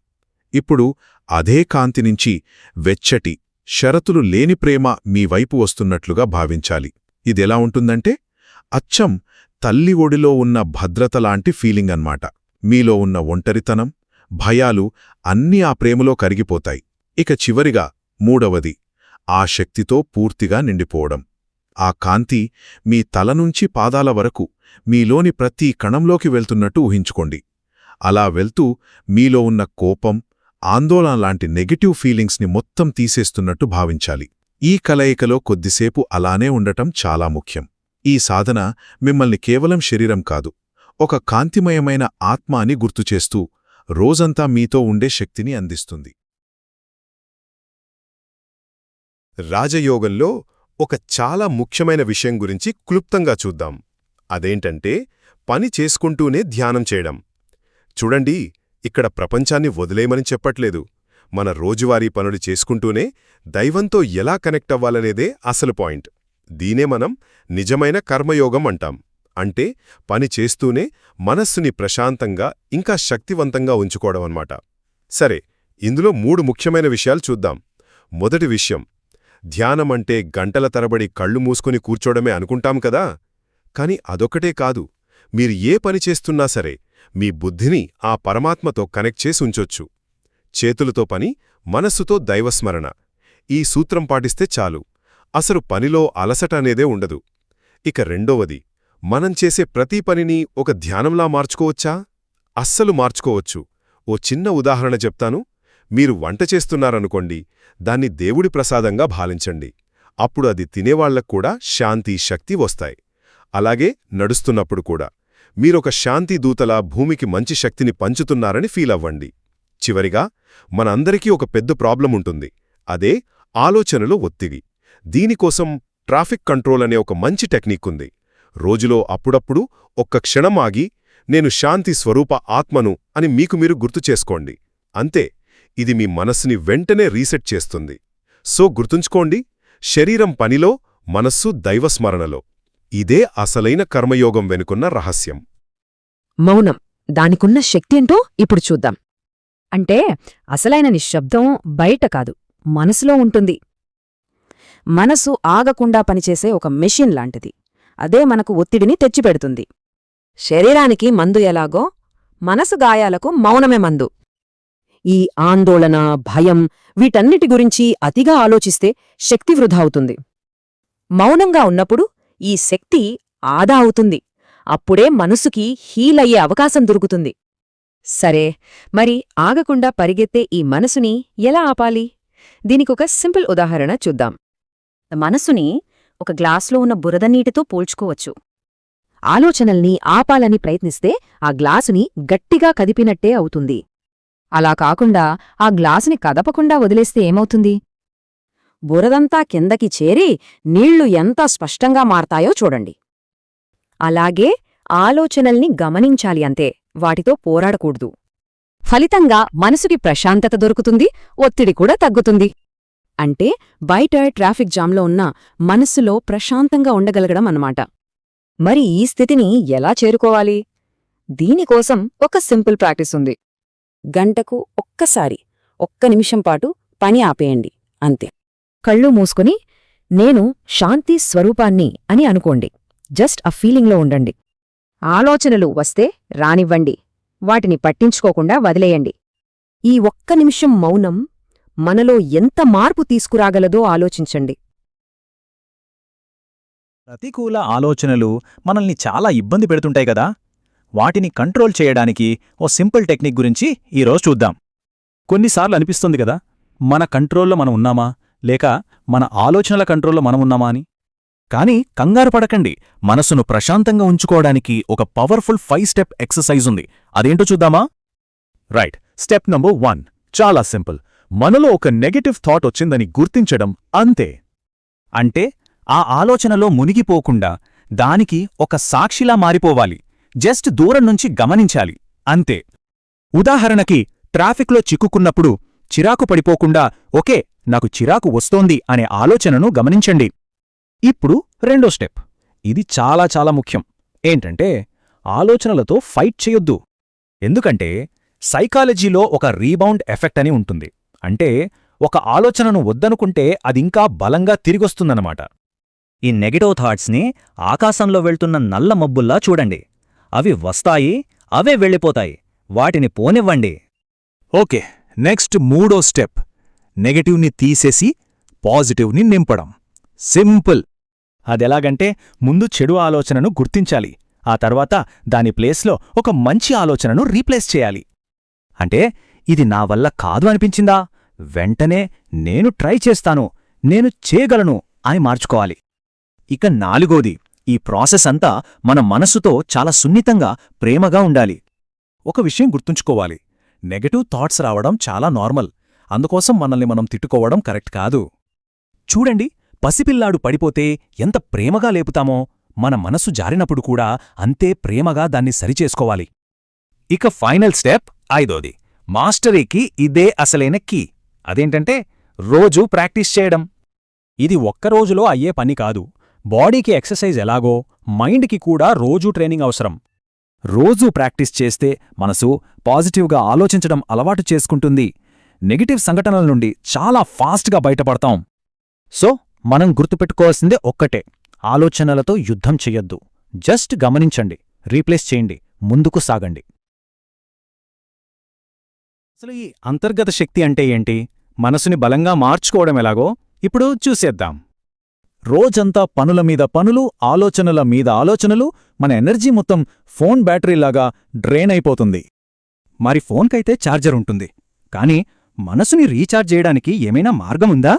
ఇప్పుడు అదే కాంతినించి వెచ్చటి, షరతులు లేని ప్రేమ మీ వైపు వస్తున్నట్లుగా భావించాలి. ఇదెలా ఉంటుందంటే అచ్చం తల్లి ఒడిలో ఉన్న భద్రతలాంటి ఫీలింగ్ అన్నమాట. మీలో ఉన్న ఒంటరితనం, భయాలు అన్నీ ఆ ప్రేమలో కరిగిపోతాయి. ఇక చివరిగా మూడవది, ఆ శక్తితో పూర్తిగా నిండిపోవడం. ఆ కాంతి మీ తల నుంచి పాదాల వరకు మీలోని ప్రతి కణంలోకి వెళ్తున్నట్టు ఊహించుకోండి. అలా వెళ్తూ మీలో ఉన్న కోపం, ఆందోళన లాంటి నెగటివ్ ఫీలింగ్స్ని మొత్తం తీసేస్తున్నట్టు భావించాలి. ఈ కలయికలో కొద్దిసేపు అలానే ఉండటం చాలా ముఖ్యం. ఈ సాధన మిమ్మల్ని కేవలం శరీరం కాదు, ఒక కాంతిమయమైన ఆత్మ అని గుర్తుచేస్తూ రోజంతా మీతో ఉండే శక్తిని అందిస్తుంది. రాజయోగంలో ఒక చాలా ముఖ్యమైన విషయం గురించి క్లుప్తంగా చూద్దాం. అదేంటంటే పని చేసుకుంటూనే ధ్యానం చేయడం. చూడండి, ఇక్కడ ప్రపంచాన్ని వదిలేయమని చెప్పట్లేదు. మన రోజువారీ పనులు చేసుకుంటూనే దైవంతో ఎలా కనెక్ట్ అవ్వాలనేదే అసలు పాయింట్. దీనే మనం నిజమైన కర్మయోగం అంటాం. అంటే పని చేస్తూనే మనస్సుని ప్రశాంతంగా ఇంకా శక్తివంతంగా ఉంచుకోవడమన్నమాట. సరే, ఇందులో 3 ముఖ్యమైన విషయాలు చూద్దాం. మొదటి విషయం, ధ్యానమంటే గంటల తరబడి కళ్ళు మూసుకుని కూర్చోవడమే అనుకుంటాం కదా. కాని అదొక్కటే కాదు. మీరు ఏ పని చేస్తున్నా సరే మీ బుద్ధిని ఆ పరమాత్మతో కనెక్ట్ చేసి ఉంచొచ్చు. చేతులతో పని, మనస్సుతో దైవస్మరణ. ఈ సూత్రం పాటిస్తే చాలు, అసలు పనిలో అలసట అనేదే ఉండదు. ఇక రెండవది, మనం చేసే ప్రతి పనిని ఒక ధ్యానంలా మార్చుకోవచ్చా? అస్సలు మార్చుకోవచ్చు. ఓ చిన్న ఉదాహరణ చెప్తాను. మీరు వంట చేస్తున్నారనుకోండి, దాన్ని దేవుడి ప్రసాదంగా భావించండి. అప్పుడు అది తినేవాళ్లక్కూడా శాంతి, శక్తి వస్తాయి. అలాగే నడుస్తున్నప్పుడు కూడా మీరొక శాంతి దూతలా భూమికి మంచి శక్తిని పంచుతున్నారని ఫీలవ్వండి. చివరిగా, మనందరికీ ఒక పెద్ద ప్రాబ్లం ఉంటుంది. అదే ఆలోచనలో ఒత్తిడి. దీనికోసం ట్రాఫిక్ కంట్రోల్ అనే ఒక మంచి టెక్నిక్ ఉంది. రోజులో అప్పుడప్పుడు ఒక్క క్షణం ఆగి, నేను శాంతి స్వరూప ఆత్మను అని మీకు మీరు గుర్తు చేసుకోండి. అంతే, ఇది మీ మనస్సుని వెంటనే రీసెట్ చేస్తుంది. సో గుర్తుంచుకోండి, శరీరం పనిలో, మనస్సు దైవస్మరణలో. ఇదే అసలైన కర్మయోగం వెనుకున్న రహస్యం. మౌనం, దానికున్న శక్తేంటో ఇప్పుడు చూద్దాం. అంటే అసలైన నిశ్శబ్దం బయట కాదు, మనసులో ఉంటుంది. మనసు ఆగకుండా పనిచేసే ఒక మెషిన్ లాంటిది. అదే మనకు ఒత్తిడిని తెచ్చిపెడుతుంది. శరీరానికి మందు ఎలాగో, మనసు గాయాలకు మౌనమే మందు. ఈ ఆందోళన, భయం వీటన్నిటి గురించి అతిగా ఆలోచిస్తే శక్తి వృధా అవుతుంది. మౌనంగా ఉన్నప్పుడు ఈ శక్తి ఆదా అవుతుంది. అప్పుడే మనసుకి హీలయ్యే అవకాశం దొరుకుతుంది. సరే, మరి ఆగకుండా పరిగెత్తే ఈ మనసుని ఎలా ఆపాలి? దీనికొక సింపుల్ ఉదాహరణ చూద్దాం. మనసుని ఒక గ్లాసులో ఉన్న బురద నీటితో పోల్చుకోవచ్చు. ఆలోచనల్ని ఆపాలని ప్రయత్నిస్తే ఆ గ్లాసుని గట్టిగా కదిపినట్టే అవుతుంది. అలా కాకుండా ఆ గ్లాసుని కదపకుండా వదిలేస్తే ఏమవుతుంది? బురదంతా కిందకి చేరి నీళ్లు ఎంత స్పష్టంగా మారతాయో చూడండి. అలాగే ఆలోచనల్ని గమనించాలి అంతే, వాటితో పోరాడకూడదు. ఫలితంగా మనసుకి ప్రశాంతత దొరుకుతుంది, ఒత్తిడి కూడా తగ్గుతుంది. అంటే బయట ట్రాఫిక్ జామ్లో ఉన్న మనస్సులో ప్రశాంతంగా ఉండగలగడం అన్నమాట. మరి ఈ స్థితిని ఎలా చేరుకోవాలి? దీనికోసం ఒక సింపుల్ ప్రాక్టీస్ ఉంది. గంటకు ఒక్కసారి 1 నిమిషం పాటు పని ఆపేయండి, అంతే. కళ్ళు మూసుకుని నేను శాంతి స్వరూపాన్ని అని అనుకోండి. జస్ట్ ఆ ఫీలింగ్లో ఉండండి. ఆలోచనలు వస్తే రానివ్వండి, వాటిని పట్టించుకోకుండా వదిలేయండి. ఈ 1 నిమిషం మౌనం మనలో ఎంత మార్పు తీసుకురాగలదో ఆలోచించండి. ప్రతికూల ఆలోచనలు మనల్ని చాలా ఇబ్బంది పెడుతుంటాయి కదా. వాటిని కంట్రోల్ చేయడానికి ఓ సింపుల్ టెక్నిక్ గురించి ఈరోజు చూద్దాం. కొన్నిసార్లు అనిపిస్తుంది కదా, మన కంట్రోల్లో మనం ఉన్నామా, లేక మన ఆలోచనల కంట్రోల్లో మనమున్నామా అని. కానీ కంగారు పడకండి, మనసును ప్రశాంతంగా ఉంచుకోవడానికి ఒక పవర్ఫుల్ 5 స్టెప్ ఎక్సర్సైజ్ ఉంది. అదేంటో చూద్దామా? రైట్. స్టెప్ నంబర్ 1 చాలా సింపుల్. మనలో ఒక నెగటివ్ థాట్ వచ్చిందని గుర్తించడం, అంతే. అంటే ఆ ఆలోచనలో మునిగిపోకుండా దానికి ఒక సాక్షిలా మారిపోవాలి. జస్ట్ దూరం నుంచి గమనించాలి, అంతే. ఉదాహరణకి ట్రాఫిక్లో చిక్కుకున్నప్పుడు చిరాకు పడిపోకుండా ఓకే, నాకు చిరాకు వస్తోంది అనే ఆలోచనను గమనించండి. ఇప్పుడు రెండో స్టెప్. ఇది చాలా చాలా ముఖ్యం. ఏంటంటే ఆలోచనలతో ఫైట్ చేయొద్దు. ఎందుకంటే సైకాలజీలో ఒక రీబౌండ్ ఎఫెక్ట్ అని ఉంటుంది. అంటే ఒక ఆలోచనను వద్దనుకుంటే అదింకా బలంగా తిరిగొస్తుందన్నమాట. ఈ నెగటివ్ థాట్స్ని ఆకాశంలో వెళ్తున్న నల్ల మబ్బుల్లా చూడండి. అవి వస్తాయి, అవే వెళ్ళిపోతాయి. వాటిని పోనివ్వండి. ఓకే, నెక్స్ట్ మూడో స్టెప్, నెగటివ్ని తీసేసి పాజిటివ్ని నింపడం. సింపుల్. అదెలాగంటే ముందు చెడు ఆలోచనను గుర్తించాలి, ఆ తర్వాత దాని ప్లేస్లో ఒక మంచి ఆలోచనను రీప్లేస్ చేయాలి. అంటే ఇది నా వల్ల కాదు అనిపించిందా, వెంటనే నేను ట్రై చేస్తాను, నేను చేయగలను అని మార్చుకోవాలి. ఇక నాలుగోది, ఈ ప్రాసెస్ అంతా మన మనస్సుతో చాలా సున్నితంగా, ప్రేమగా ఉండాలి. ఒక విషయం గుర్తుంచుకోవాలి, నెగటివ్ థాట్స్ రావడం చాలా నార్మల్, అందుకోసం మనల్ని మనం తిట్టుకోవడం కరెక్ట్ కాదు. చూడండి, పసిపిల్లాడు పడిపోతే ఎంత ప్రేమగా లేపుతామో, మన మనసు జారినప్పుడు కూడా అంతే ప్రేమగా దాన్ని సరిచేసుకోవాలి. ఇక ఫైనల్ స్టెప్ ఐదోది, మాస్టరీకి ఇదే అసలైన కీ. అదేంటంటే రోజూ ప్రాక్టీస్ చేయడం. ఇది ఒక్కరోజులో అయ్యే పని కాదు. బాడీకి ఎక్సర్సైజ్ ఎలాగో మైండ్కి కూడా రోజూ ట్రైనింగ్ అవసరం. రోజూ ప్రాక్టీస్ చేస్తే మనసు పాజిటివ్గా ఆలోచించడం అలవాటు చేసుకుంటుంది. నెగటివ్ సంఘటనల నుండి చాలా ఫాస్ట్గా బయటపడతాం. సో మనం గుర్తుపెట్టుకోవాల్సిందే ఒక్కటే, ఆలోచనలతో యుద్ధం చెయ్యొద్దు. జస్ట్ గమనించండి, రీప్లేస్ చేయండి, ముందుకు సాగండి. అసలు ఈ అంతర్గత శక్తి అంటే ఏంటి, మనసుని బలంగా మార్చుకోవడం ఎలాగో ఇప్పుడు చూసేద్దాం. రోజంతా పనుల మీద పనులు, ఆలోచనల మీద ఆలోచనలు, మన ఎనర్జీ మొత్తం ఫోన్ బ్యాటరీలాగా డ్రైన్ అయిపోతుంది. మరి ఫోన్కైతే ఛార్జర్ ఉంటుంది, కానీ మనసుని రీఛార్జ్ చేయడానికి ఏమైనా మార్గముందా?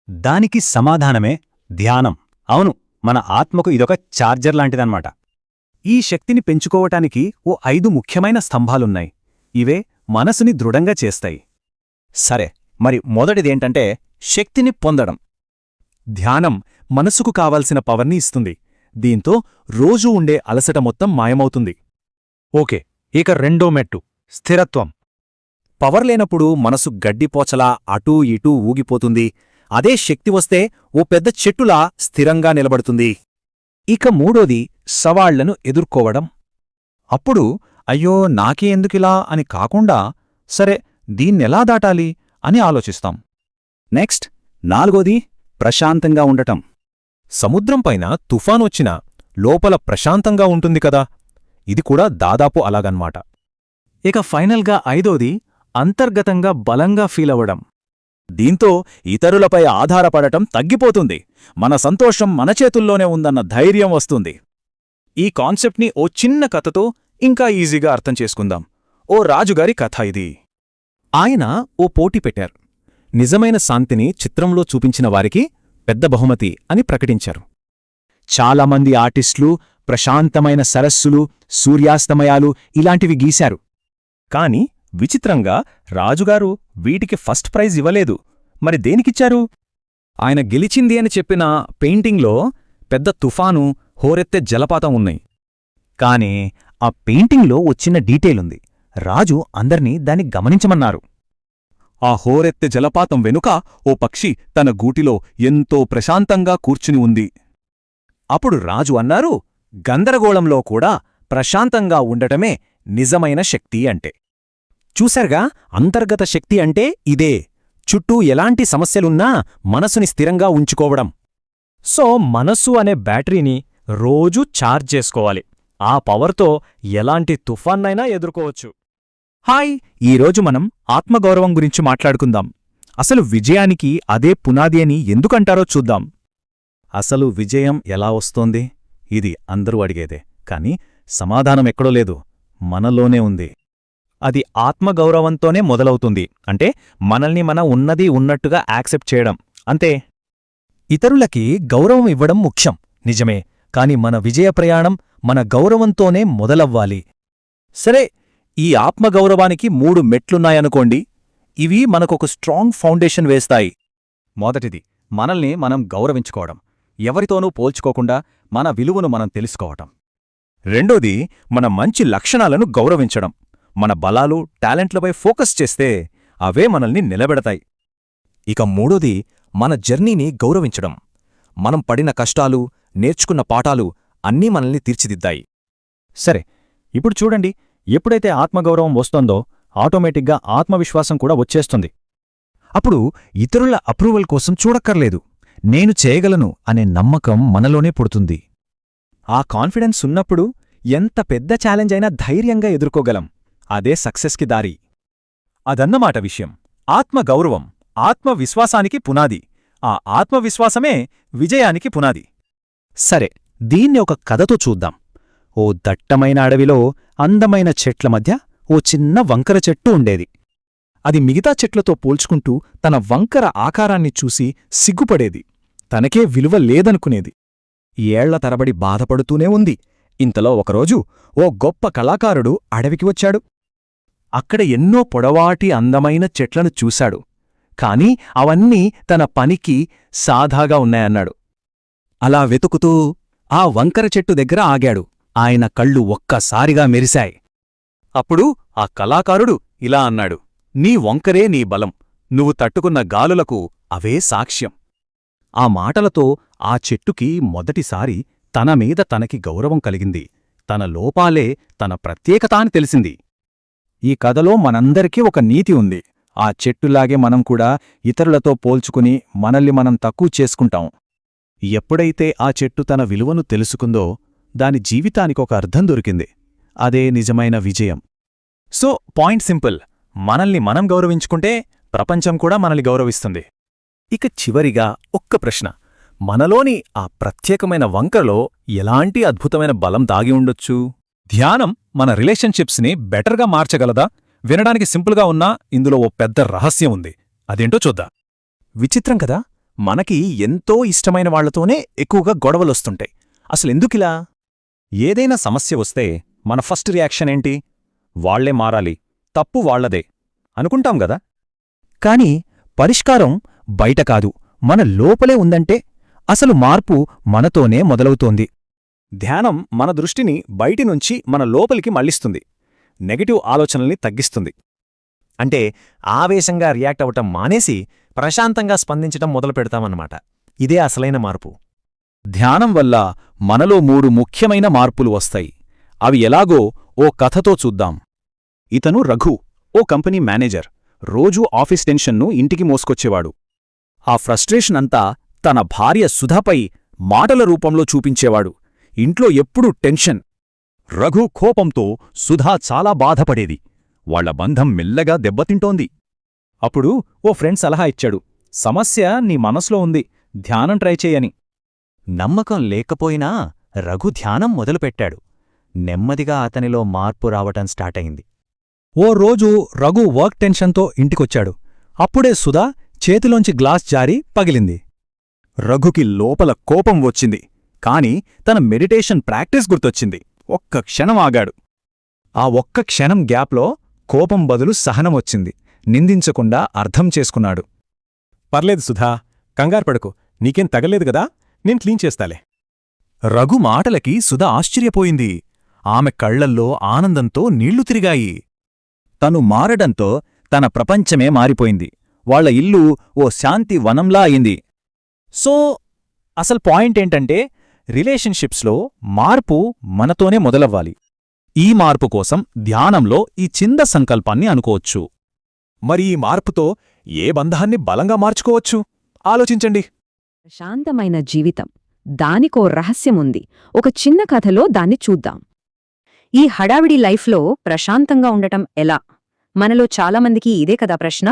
దానికి సమాధానమే ధ్యానం. అవును, మన ఆత్మకు ఇదొక ఛార్జర్ లాంటిదన్నమాట. ఈ శక్తిని పెంచుకోవటానికి ఓ 5 ముఖ్యమైన స్తంభాలున్నాయి. ఇవే మనసుని దృఢంగా చేస్తాయి. సరే, మరి మొదటిదేంటంటే శక్తిని పొందడం. ధ్యానం మనసుకు కావాల్సిన పవర్ని ఇస్తుంది. దీంతో రోజూ ఉండే అలసట మొత్తం మాయమవుతుంది. ఓకే, ఇక రెండో మెట్టు స్థిరత్వం. పవర్ లేనప్పుడు మనసు గడ్డిపోచలా అటూ ఇటూ ఊగిపోతుంది. అదే శక్తి వస్తే ఓ పెద్ద చెట్టులా స్థిరంగా నిలబడుతుంది. ఇక మూడోది సవాళ్లను ఎదుర్కోవడం. అప్పుడు అయ్యో నాకే ఎందుకిలా అని కాకుండా, సరే దీన్నెలా దాటాలి అని ఆలోచిస్తాం. నెక్స్ట్ నాలుగోది ప్రశాంతంగా ఉండటం. సముద్రంపైన తుఫానొచ్చినా లోపల ప్రశాంతంగా ఉంటుంది కదా, ఇది కూడా దాదాపు అలాగన్మాట. ఇక ఫైనల్గా ఐదోది అంతర్గతంగా బలంగా ఫీలవడం. దీంతో ఇతరులపై ఆధారపడటం తగ్గిపోతుంది. మన సంతోషం మన చేతుల్లోనే ఉందన్న ధైర్యం వస్తుంది. ఈ కాన్సెప్ట్ని ఓ చిన్న కథతో ఇంకా ఈజీగా అర్థం చేసుకుందాం. ఓ రాజుగారి కథ ఇది. ఆయన ఓ పోటీ పెట్టారు. నిజమైన శాంతిని చిత్రంలో చూపించిన వారికి పెద్ద బహుమతి అని ప్రకటించారు. చాలామంది ఆర్టిస్టులు ప్రశాంతమైన సరస్సులు, సూర్యాస్తమయాలు ఇలాంటివి గీశారు. కాని విచిత్రంగా రాజుగారు వీటికి ఫస్ట్ ప్రైజ్ ఇవ్వలేదు. మరి దేనికిచ్చారు? ఆయన గెలిచింది అని చెప్పిన పెయింటింగ్లో పెద్ద తుఫాను, హోరెత్తే జలపాతం ఉన్నాయి. కాని ఆ పెయింటింగ్లో ఓ చిన్న డీటెయిలుంది. రాజు అందర్నీ దాన్ని గమనించమన్నారు. ఆ హోరెత్తే జలపాతం వెనుక ఓ పక్షి తన గూటిలో ఎంతో ప్రశాంతంగా కూర్చుని ఉంది. అప్పుడు రాజు అన్నారు, గందరగోళంలో కూడా ప్రశాంతంగా ఉండటమే నిజమైన శక్తి అంటే. చూశారుగా, అంతర్గత శక్తి అంటే ఇదే. చుట్టూ ఎలాంటి సమస్యలున్నా మనసుని స్థిరంగా ఉంచుకోవడం. సో మనస్సు అనే బ్యాటరీని రోజూ ఛార్జ్ చేసుకోవాలి. ఆ పవర్తో ఎలాంటి తుఫాన్నైనా ఎదుర్కోవచ్చు. హాయ్, ఈరోజు మనం ఆత్మగౌరవం గురించి మాట్లాడుకుందాం. అసలు విజయానికి అదే పునాది అని ఎందుకంటారో చూద్దాం. అసలు విజయం ఎలా వస్తోంది? ఇది అందరూ అడిగేదే. కాని సమాధానం ఎక్కడో లేదు, మనలోనే ఉంది. అది ఆత్మగౌరవంతోనే మొదలవుతుంది. అంటే మనల్ని మనం ఉన్నది ఉన్నట్టుగా యాక్సెప్ట్ చేయడం, అంతే. ఇతరులకి గౌరవం ఇవ్వడం ముఖ్యం, నిజమే. కాని మన విజయ ప్రయాణం మన గౌరవంతోనే మొదలవ్వాలి. సరే, ఈ ఆత్మగౌరవానికి 3 మెట్లున్నాయనుకోండి. ఇవి మనకొక స్ట్రాంగ్ ఫౌండేషన్ వేస్తాయి. మొదటిది, మనల్ని మనం గౌరవించుకోవడం. ఎవరితోనూ పోల్చుకోకుండా మన విలువను మనం తెలుసుకోవటం. రెండోది, మన మంచి లక్షణాలను గౌరవించడం. మన బలాలు, టాలెంట్లపై ఫోకస్ చేస్తే అవే మనల్ని నిలబెడతాయి. ఇక మూడోది, మన జర్నీని గౌరవించడం. మనం పడిన కష్టాలు, నేర్చుకున్న పాఠాలు అన్నీ మనల్ని తీర్చిదిద్దాయి. సరే, ఇప్పుడు చూడండి, ఎప్పుడైతే ఆత్మగౌరవం వస్తోందో ఆటోమేటిక్గా ఆత్మవిశ్వాసం కూడా వచ్చేస్తుంది. అప్పుడు ఇతరుల అప్రూవల్ కోసం చూడక్కర్లేదు. నేను చేయగలను అనే నమ్మకం మనలోనే పుడుతుంది. ఆ కాన్ఫిడెన్స్ ఉన్నప్పుడు ఎంత పెద్ద ఛాలెంజ్ అయినా ధైర్యంగా ఎదుర్కోగలం. అదే సక్సెస్కి దారి. అదన్నమాట విషయం. ఆత్మగౌరవం ఆత్మవిశ్వాసానికి పునాది. ఆ ఆత్మవిశ్వాసమే విజయానికి పునాది. సరే, దీన్ని ఒక కథతో చూద్దాం. ఓ దట్టమైన అడవిలో అందమైన చెట్ల మధ్య ఓ చిన్న వంకర చెట్టు ఉండేది. అది మిగతా చెట్లతో పోల్చుకుంటూ తన వంకర ఆకారాన్ని చూసి సిగ్గుపడేది. తనకే విలువ లేదనుకునేది. ఏళ్ల తరబడి బాధపడుతూనే ఉంది. ఇంతలో ఒకరోజు ఓ గొప్ప కళాకారుడు అడవికి వచ్చాడు. అక్కడ ఎన్నో పొడవాటి అందమైన చెట్లను చూశాడు. కాని అవన్నీ తన పనికి సాదాగా ఉన్నాయన్నాడు. అలా వెతుకుతూ ఆ వంకర చెట్టు దగ్గర ఆగాడు. ఆయన కళ్ళు ఒక్కసారిగా మెరిశాయి. అప్పుడు ఆ కళాకారుడు ఇలా అన్నాడు, నీ వంకరే నీ బలం. నువ్వు తట్టుకున్న గాలులకు అవే సాక్ష్యం. ఆ మాటలతో ఆ చెట్టుకి మొదటిసారి తన మీద తనకి గౌరవం కలిగింది. తన లోపాలే తన ప్రత్యేకత అని తెలిసింది. ఈ కథలో మనందరికీ ఒక నీతి ఉంది. ఆ చెట్టులాగే మనం కూడా ఇతరులతో పోల్చుకుని మనల్ని మనం తక్కువ చేసుకుంటాం. ఎప్పుడైతే ఆ చెట్టు తన విలువను తెలుసుకుందో దాని జీవితానికొక అర్థం దొరికింది. అదే నిజమైన విజయం. సో పాయింట్ సింపుల్, మనల్ని మనం గౌరవించుకుంటే ప్రపంచం కూడా మనల్ని గౌరవిస్తుంది. ఇక చివరిగా ఒక్క ప్రశ్న, మనలోని ఆ ప్రత్యేకమైన వంకరలో ఎలాంటి అద్భుతమైన బలం దాగి ఉండొచ్చు? ధ్యానం మన రిలేషన్షిప్స్ని బెటర్గా మార్చగలదా? వినడానికి సింపుల్గా ఉన్నా ఇందులో ఓ పెద్ద రహస్యం ఉంది. అదేంటో చూద్దాం. విచిత్రం కదా, మనకి ఎంతో ఇష్టమైన వాళ్లతోనే ఎక్కువగా గొడవలొస్తుంటాయి. అసలెందుకిలా? ఏదైనా సమస్య వస్తే మన ఫస్ట్ రియాక్షన్ ఏంటి? వాళ్లే మారాలి, తప్పు వాళ్లదే అనుకుంటాం గదా. కాని పరిష్కారం బయట కాదు, మన లోపలే ఉందంటే అసలు మార్పు మనతోనే మొదలవుతోంది. ధ్యానం మన దృష్టిని బయటినుంచి మన లోపలికి మళ్లిస్తుంది. నెగటివ్ ఆలోచనల్ని తగ్గిస్తుంది. అంటే ఆవేశంగా రియాక్ట్ అవటం మానేసి ప్రశాంతంగా స్పందించటం మొదలుపెడతామన్నమాట. ఇదే అసలైన మార్పు. ధ్యానం వల్ల మనలో 3 ముఖ్యమైన మార్పులు వస్తాయి. అవి ఎలాగో ఓ కథతో చూద్దాం. ఇతను రఘు, ఓ కంపెనీ మేనేజర్. రోజూ ఆఫీస్ టెన్షన్ను ఇంటికి మోసుకొచ్చేవాడు. ఆ ఫ్రస్ట్రేషన్ అంతా తన భార్య సుధాపై మాటల రూపంలో చూపించేవాడు. ఇంట్లో ఎప్పుడూ టెన్షన్. రఘు కోపంతో సుధా చాలా బాధపడేది. వాళ్ల బంధం మెల్లగా దెబ్బతింటోంది. అప్పుడు ఓ ఫ్రెండ్ సలహా ఇచ్చాడు, సమస్య నీ మనసులో ఉంది, ధ్యానం ట్రై చేయని. నమ్మకం లేకపోయినా రఘు ధ్యానం మొదలుపెట్టాడు. నెమ్మదిగా అతనిలో మార్పు రావటం స్టార్ట్ అయింది. ఓ రోజు రఘు వర్క్ టెన్షన్తో ఇంటికొచ్చాడు. అప్పుడే సుధా చేతిలోంచి గ్లాస్ జారి పగిలింది. రఘుకి లోపల కోపం వచ్చింది. కాని తన మెడిటేషన్ ప్రాక్టీస్ గుర్తొచ్చింది. ఒక్క క్షణం ఆగాడు. ఆ ఒక్క క్షణం గ్యాప్లో కోపం బదులు సహనమొచ్చింది. నిందించకుండా అర్థం చేసుకున్నాడు. పర్లేదు సుధా, కంగారుపడకు, నీకేం తగలేదు గదా, నేను క్లీన్ చేస్తాలే. రఘు మాటలకి సుధా ఆశ్చర్యపోయింది. ఆమె కళ్లల్లో ఆనందంతో నీళ్లు తిరిగాయి. తను మారడంతో తన ప్రపంచమే మారిపోయింది. వాళ్ల ఇల్లు ఓ శాంతి వనంలా అయింది. సో అసలు పాయింటేంటంటే, రిలేషన్షిప్స్లో మార్పు మనతోనే మొదలవ్వాలి. ఈ మార్పు కోసం ధ్యానంలో ఈ చిన్న సంకల్పాన్ని అనుకోవచ్చు. మరి ఈ మార్పుతో ఏ బంధాన్ని బలంగా మార్చుకోవచ్చు? ఆలోచించండి. ప్రశాంతమైన జీవితం, దానికో రహస్యముంది. ఒక చిన్న కథలో దాన్ని చూద్దాం. ఈ హడావిడి లైఫ్లో ప్రశాంతంగా ఉండటం ఎలా? మనలో చాలామందికి ఇదే కదా ప్రశ్న.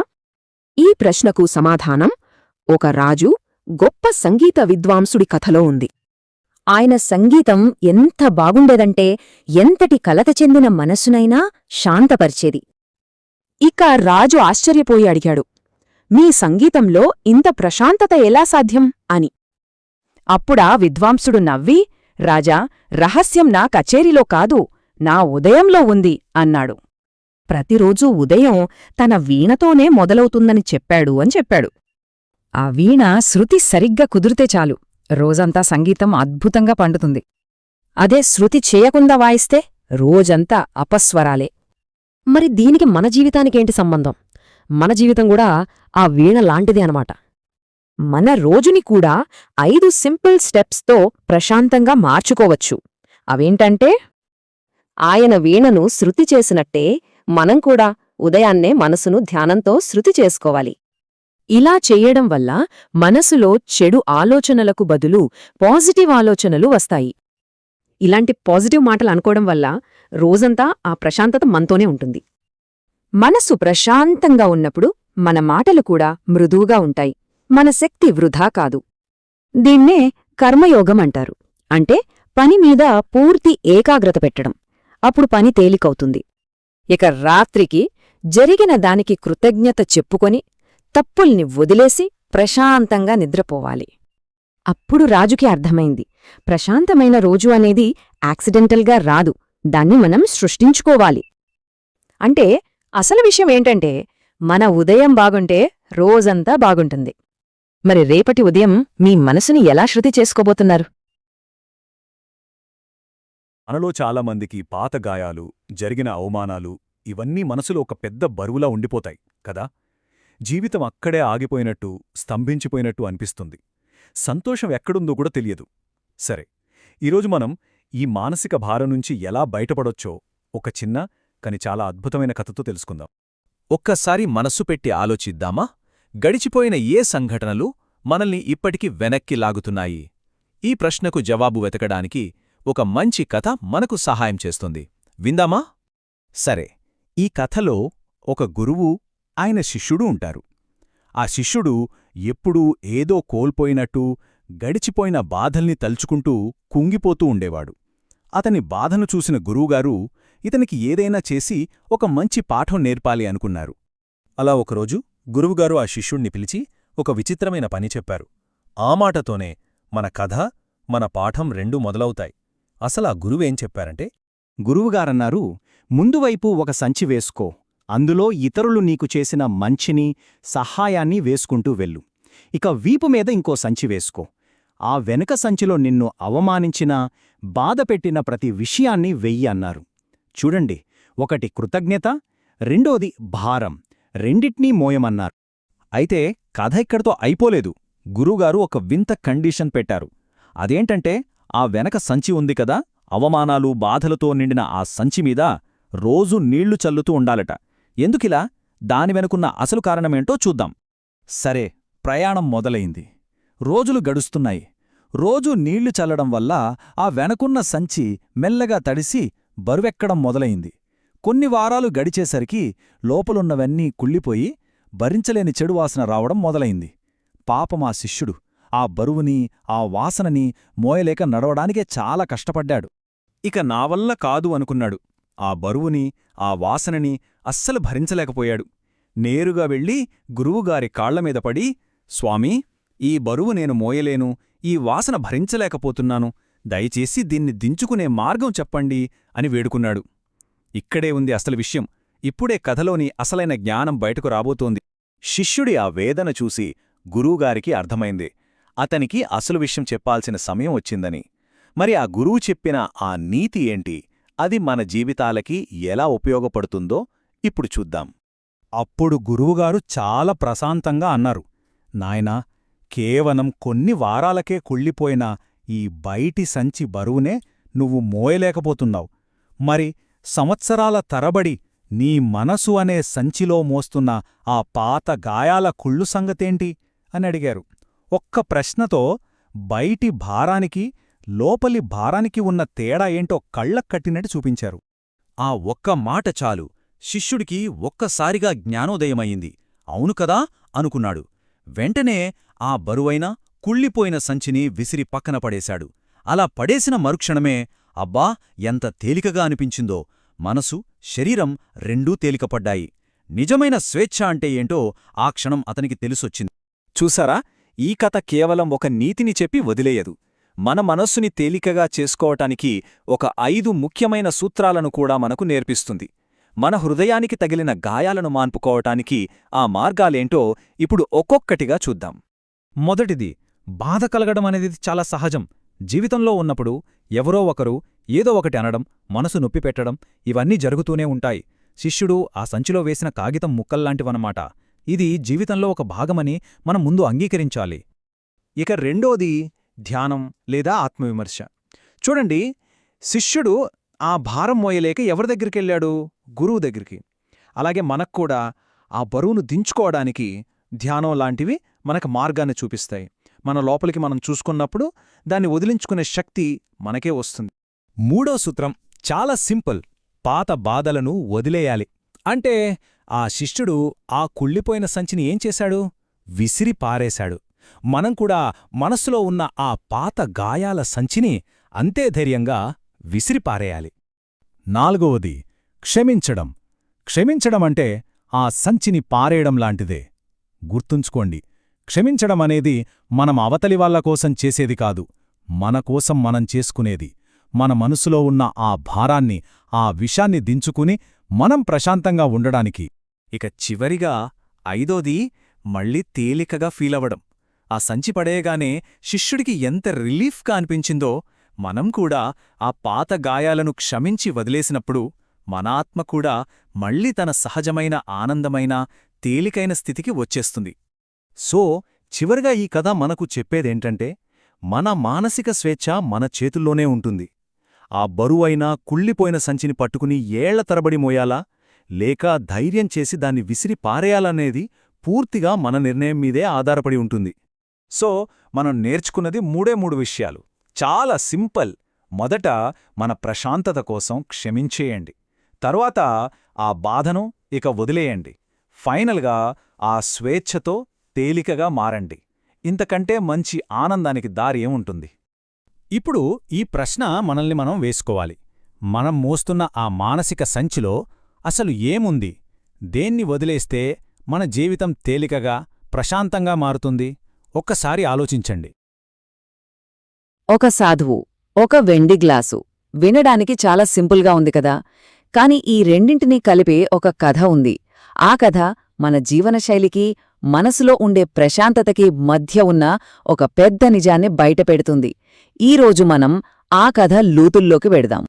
ఈ ప్రశ్నకు సమాధానం ఒక రాజు, గొప్ప సంగీత విద్వాంసుడి కథలో ఉంది. ఆయన సంగీతం ఎంత బాగుండేదంటే ఎంతటి కలత చెందిన మనసునైనా శాంతపరిచేది. ఇక రాజు ఆశ్చర్యపోయి అడిగాడు, మీ సంగీతంలో ఇంత ప్రశాంతత ఎలా సాధ్యం అని. అప్పుడా విద్వాంసుడు నవ్వి, రాజా, రహస్యం నా కచేరీలో కాదు, నా ఉదయంలో ఉంది అన్నాడు. ప్రతిరోజూ ఉదయం తన వీణతోనే మొదలవుతుందని చెప్పాడు అని చెప్పాడు. ఆ వీణ శృతి సరిగ్గా కుదిరితే చాలు, రోజంతా సంగీతం అద్భుతంగా పండుతుంది. అదే శృతి చేయకుండా వాయిస్తే రోజంతా అపస్వరాలే. మరి దీనికి మన జీవితానికేంటి సంబంధం? మన జీవితం కూడా ఆ వీణ లాంటిదే అనమాట. మన రోజుని కూడా 5 సింపుల్ స్టెప్స్తో ప్రశాంతంగా మార్చుకోవచ్చు. అవేంటంటే, ఆయన వీణను శృతి చేసినట్టే మనం కూడా ఉదయాన్నే మనసును ధ్యానంతో శృతి చేసుకోవాలి. ఇలా చెయ్యడం వల్ల మనసులో చెడు ఆలోచనలకు బదులు పాజిటివ్ ఆలోచనలు వస్తాయి. ఇలాంటి పాజిటివ్ మాటలు అనుకోవడం వల్ల రోజంతా ఆ ప్రశాంతత మనతోనే ఉంటుంది. మనసు ప్రశాంతంగా ఉన్నప్పుడు మన మాటలు కూడా మృదువుగా ఉంటాయి. మన శక్తి వృధా కాదు. దీన్నే కర్మయోగం అంటారు. అంటే పనిమీద పూర్తి ఏకాగ్రత పెట్టడం. అప్పుడు పని తేలికవుతుంది. ఇక రాత్రికి జరిగిన దానికి కృతజ్ఞత చెప్పుకొని తప్పుల్ని వదిలేసి ప్రశాంతంగా నిద్రపోవాలి. అప్పుడు రాజుకి అర్థమైంది, ప్రశాంతమైన రోజు అనేది యాక్సిడెంటల్గా రాదు, దాన్ని మనం సృష్టించుకోవాలి. అంటే అసలు విషయం ఏంటంటే, మన ఉదయం బాగుంటే రోజంతా బాగుంటుంది. మరి రేపటి ఉదయం మీ మనసుని ఎలా శృతి చేసుకోబోతున్నారు? మనలో చాలామందికి పాత గాయాలు, జరిగిన అవమానాలు ఇవన్నీ మనసులో ఒక పెద్ద బరువులా ఉండిపోతాయి కదా. జీవితం అక్కడే ఆగిపోయినట్టు, స్తంభించిపోయినట్టు అనిపిస్తుంది. సంతోషం ఎక్కడుందో కూడా తెలియదు. సరే, ఈరోజు మనం ఈ మానసిక భారం నుంచి ఎలా బయటపడొచ్చో ఒక చిన్న కాని చాలా అద్భుతమైన కథతో తెలుసుకుందాం. ఒక్కసారి మనస్సు పెట్టి ఆలోచిద్దామా? గడిచిపోయిన ఏ సంఘటనలు మనల్ని ఇప్పటికి వెనక్కి లాగుతున్నాయి? ఈ ప్రశ్నకు జవాబు వెతకడానికి ఒక మంచి కథ మనకు సహాయం చేస్తుంది. విందామా? సరే, ఈ కథలో ఒక గురువు, ఆయన శిష్యుడు ఉంటారు. ఆ శిష్యుడు ఎప్పుడూ ఏదో కోల్పోయినట్టు, గడిచిపోయిన బాధల్ని తలుచుకుంటూ కుంగిపోతూ ఉండేవాడు. అతని బాధను చూసిన గురువుగారు ఇతనికి ఏదైనా చేసి ఒక మంచి పాఠం నేర్పాలి అనుకున్నారు. అలా ఒకరోజు గురువుగారు ఆ శిష్యుణ్ణి పిలిచి ఒక విచిత్రమైన పని చెప్పారు. ఆ మాటతోనే మన కథ, మన పాఠం రెండూ మొదలవుతాయి. అసలా గురువేం చెప్పారంటే, గురువుగారన్నారు, ముందువైపు ఒక సంచి వేసుకో, అందులో ఇతరులు నీకు చేసిన మంచిని, సహాయాన్ని వేసుకుంటూ వెళ్ళు. ఇక వీపు మీద ఇంకో సంచి వేసుకో, ఆ వెనుక సంచిలో నిన్ను అవమానించిన, బాధపెట్టిన ప్రతి విషయాన్ని వెయ్యి అన్నారు. చూడండి, ఒకటి కృతజ్ఞత, రెండోది భారం, రెండిట్నీ మోయమన్నారు. అయితే కథ ఇక్కడితో అయిపోలేదు. గురువుగారు ఒక వింత కండీషన్ పెట్టారు. అదేంటంటే, ఆ వెనక సంచి ఉంది కదా, అవమానాలు, బాధలతో నిండిన ఆ సంచిమీద రోజూ నీళ్లు చల్లుతూ ఉండాలట. ఎందుకిలా? దాని వెనుకున్న అసలు కారణమేంటో చూద్దాం. సరే, ప్రయాణం మొదలైంది. రోజులు గడుస్తున్నాయి. రోజూ నీళ్లు చల్లడం వల్ల ఆ వెనకున్న సంచి మెల్లగా తడిసి బరువెక్కడం మొదలైంది. కొన్ని వారాలు గడిచేసరికి లోపలున్నవన్నీ కుళ్ళిపోయి భరించలేని చెడు వాసన రావడం మొదలైంది. పాపం ఆ శిష్యుడు ఆ బరువుని, ఆ వాసనని మోయలేక నడవడానికే చాలా కష్టపడ్డాడు. ఇక నా వల్ల కాదు అనుకున్నాడు. ఆ బరువుని, ఆ వాసనని అస్సలు భరించలేకపోయాడు. నేరుగా వెళ్ళి గురువుగారి కాళ్లమీద పడి, స్వామీ, ఈ బరువు నేను మోయలేను, ఈ వాసన భరించలేకపోతున్నాను, దయచేసి దీన్ని దించుకునే మార్గం చెప్పండి అని వేడుకున్నాడు. ఇక్కడే ఉంది అసలు విషయం. ఇప్పుడే కథలోని అసలైన జ్ఞానం బయటకు రాబోతోంది. శిష్యుడి ఆ వేదన చూసి గురువుగారికి అర్థమైంది, అతనికి అసలు విషయం చెప్పాల్సిన సమయం వచ్చిందని. మరి ఆ గురువు చెప్పిన ఆ నీతి ఏంటి? అది మన జీవితాలకి ఎలా ఉపయోగపడుతుందో ఇప్పుడు చూద్దాం. అప్పుడు గురువుగారు చాలా ప్రశాంతంగా అన్నారు, నాయనా, కేవలం కొన్ని వారాలకే కుళ్ళిపోయిన ఈ బయటి సంచి బరువునే నువ్వు మోయలేకపోతున్నావు. మరి సంవత్సరాల తరబడి నీ మనసు అనే సంచిలో మోస్తున్న ఆ పాత గాయాల కుళ్ళు సంగతేంటి అని అడిగారు. ఒక్క ప్రశ్నతో బయటి భారానికి, లోపలి భారానికి ఉన్న తేడా ఏంటో కళ్ళక్కట్టినట్టు చూపించారు. ఆ ఒక్క మాట చాలు శిష్యుడికి ఒక్కసారిగా జ్ఞానోదయమయ్యింది. అవును కదా అనుకున్నాడు. వెంటనే ఆ బరువైన, కుళ్ళిపోయిన సంచిని విసిరి పక్కన పడేశాడు. అలా పడేసిన మరుక్షణమే అబ్బా, ఎంత తేలికగా అనిపించిందో! మనసు, శరీరం రెండూ తేలికపడ్డాయి. నిజమైన స్వేచ్ఛ అంటే ఏంటో ఆ క్షణం అతనికి తెలిసొచ్చింది. చూసారా, ఈ కథ కేవలం ఒక నీతిని చెప్పి వదిలేయదు. మన మనస్సుని తేలికగా చేసుకోవటానికి ఒక 5 ముఖ్యమైన సూత్రాలను కూడా మనకు నేర్పిస్తుంది. మన హృదయానికి తగిలిన గాయాలను మాన్పుకోవటానికి ఆ మార్గాలేంటో ఇప్పుడు ఒక్కొక్కటిగా చూద్దాం. మొదటిది, బాధ కలగడం అనేది చాలా సహజం. జీవితంలో ఉన్నప్పుడు ఎవరో ఒకరు ఏదో ఒకటి అనడం, మనసు నొప్పిపెట్టడం ఇవన్నీ జరుగుతూనే ఉంటాయి. శిష్యుడు ఆ సంచిలో వేసిన కాగితం ముక్కల్లాంటివన్నమాట. ఇది జీవితంలో ఒక భాగమని మనం ముందు అంగీకరించాలి. ఇక రెండోది ధ్యానం లేదా ఆత్మవిమర్శ. చూడండి, శిష్యుడు ఆ భారం మోయలేక ఎవరి దగ్గరికెళ్ళాడు? గురువు దగ్గరికి. అలాగే మనక్కూడా ఆ బరువును దించుకోవడానికి ధ్యానం లాంటివి మనకు మార్గాన్ని చూపిస్తాయి. మన లోపలికి మనం చూసుకున్నప్పుడు దాన్ని వదిలించుకునే శక్తి మనకే వస్తుంది. మూడో సూత్రం చాలా సింపుల్, పాత బాధలను వదిలేయాలి. అంటే ఆ శిష్యుడు ఆ కుళ్ళిపోయిన సంచిని ఏం చేశాడు? విసిరి పారేశాడు. మనం కూడా మనస్సులో ఉన్న ఆ పాత గాయాల సంచిని అంతే ధైర్యంగా విసిరిపారేయాలి. 4వది క్షమించడం. క్షమించడమంటే ఆ సంచిని పారేయడం లాంటిదే. గుర్తుంచుకోండి, క్షమించడమనేది మనం అవతలి వాళ్ళ కోసం చేసేది కాదు, మన కోసం మనం చేసుకునేది. మన మనసులో ఉన్న ఆ భారాన్ని, ఆ విషాన్ని దించుకుని మనం ప్రశాంతంగా ఉండడానికి. ఇక చివరిగా 5వది మళ్ళీ తేలికగా ఫీలవడం. ఆ సంచి పడేయగానే శిష్యుడికి ఎంత రిలీఫ్గా అనిపించిందో, మనం కూడా ఆ పాత గాయాలను క్షమించి వదిలేసినప్పుడు మన ఆత్మ కూడా మళ్ళీ తన సహజమైన ఆనందమైన తేలికైన స్థితికి వచ్చేస్తుంది. సో చివరిగా ఈ కథ మనకు చెప్పేదేంటంటే, మన మానసిక స్వేచ్ఛ మన చేతుల్లోనే ఉంటుంది. ఆ బరువైన కుళ్ళిపోయిన సంచిని పట్టుకుని ఏళ్ల తరబడి మోయాలా, లేక ధైర్యం చేసి దాన్ని విసిరి పారేయాలనేది పూర్తిగా మన నిర్ణయం మీదే ఆధారపడి ఉంటుంది. సో మనం నేర్చుకున్నది 3 విషయాలు. చాలా సింపుల్. మొదట మన ప్రశాంతత కోసం క్షమించేయండి. తరువాత ఆ బాధను ఇక వదిలేయండి. ఫైనల్గా ఆ స్వేచ్ఛతో తేలికగా మారండి. ఇంతకంటే మంచి ఆనందానికి దారి ఏముంటుంది? ఇప్పుడు ఈ ప్రశ్న మనల్ని మనం వేసుకోవాలి. మనం మోస్తున్న ఆ మానసిక సంచిలో అసలు ఏముంది? దేన్ని వదిలేస్తే మన జీవితం తేలికగా, ప్రశాంతంగా మారుతుంది? ఒక్కసారి ఆలోచించండి. ఒక సాధువు, ఒక వెండి గ్లాసు. వినడానికి చాలా సింపుల్గా ఉంది కదా, కాని ఈ రెండింటినీ కలిపే ఒక కథ ఉంది. ఆ కథ మన జీవనశైలికి, మనసులో ఉండే ప్రశాంతతకి మధ్య ఉన్న ఒక పెద్ద నిజాన్ని బయటపెడుతుంది. ఈరోజు మనం ఆ కథ లూతుల్లోకి వెడదాం.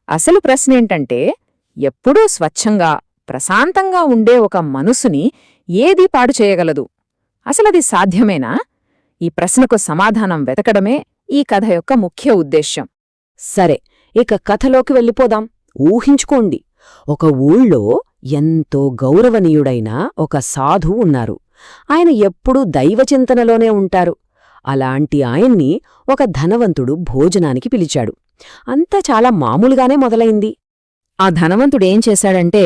అసలు ప్రశ్నేంటంటే, ఎప్పుడూ స్వచ్ఛంగా, ప్రశాంతంగా ఉండే ఒక మనసుని ఏదీ పాడు చేయగలదు? అసలది సాధ్యమేనా? ఈ ప్రశ్నకు సమాధానం వెతకడమే ఈ కథ యొక్క ముఖ్య ఉద్దేశ్యం. సరే, ఇక కథలోకి వెళ్ళిపోదాం. ఊహించుకోండి, ఒక ఊళ్ళో ఎంతో గౌరవనీయుడైన ఒక సాధువు ఉన్నారు. ఆయన ఎప్పుడూ దైవచింతనలోనే ఉంటారు. అలాంటి ఆయన్ని ఒక ధనవంతుడు భోజనానికి పిలిచాడు. అంతా చాలా మామూలుగానే మొదలైంది. ఆ ధనవంతుడేం చేశాడంటే,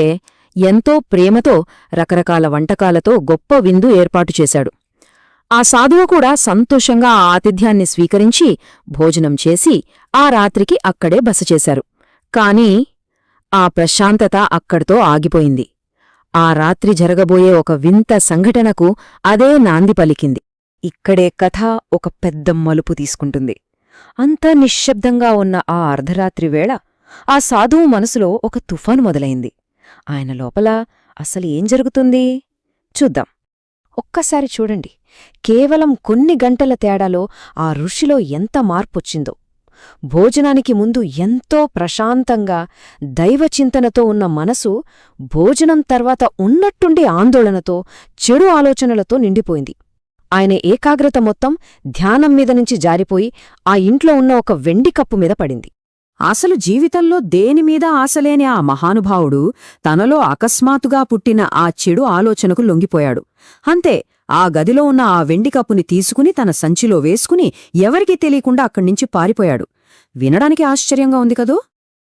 ఎంతో ప్రేమతో రకరకాల వంటకాలతో గొప్ప విందు ఏర్పాటు చేశాడు. ఆ సాధువు కూడా సంతోషంగా ఆ ఆతిథ్యాన్ని స్వీకరించి భోజనం చేసి ఆ రాత్రికి అక్కడే బస చేశారు. కాని ఆ ప్రశాంతత అక్కడితో ఆగిపోయింది. ఆ రాత్రి జరగబోయే ఒక వింత సంఘటనకు అదే నాంది పలికింది. ఇక్కడే కథ ఒక పెద్ద మలుపు తీసుకుంటుంది. అంతా నిశ్శబ్దంగా ఉన్న ఆ అర్ధరాత్రి వేళ ఆ సాధువు మనసులో ఒక తుఫాను మొదలైంది. ఆయన లోపల అసలు ఏం జరుగుతుంది చూద్దాం. ఒక్కసారి చూడండి, కేవలం కొన్ని గంటల తేడాలో ఆ ఋషిలో ఎంత మార్పొచ్చిందో. భోజనానికి ముందు ఎంతో ప్రశాంతంగా, దైవచింతనతో ఉన్న మనసు భోజనం తర్వాత ఉన్నట్టుండి ఆందోళనతో, చెడు ఆలోచనలతో నిండిపోయింది. ఆయన ఏకాగ్రత మొత్తం ధ్యానం మీద నుంచి జారిపోయి ఆ ఇంట్లో ఉన్న ఒక వెండి కప్పు మీద పడింది. అసలు జీవితంలో దేనిమీద ఆశలేని ఆ మహానుభావుడు తనలో అకస్మాత్తుగా పుట్టిన ఆ చెడు ఆలోచనకు లొంగిపోయాడు. అంతే, ఆ గదిలో ఉన్న ఆ వెండి కప్పుని తీసుకుని తన సంచిలో వేసుకుని ఎవరికీ తెలియకుండా అక్కడ్నించి పారిపోయాడు. వినడానికి ఆశ్చర్యంగా ఉంది కదూ?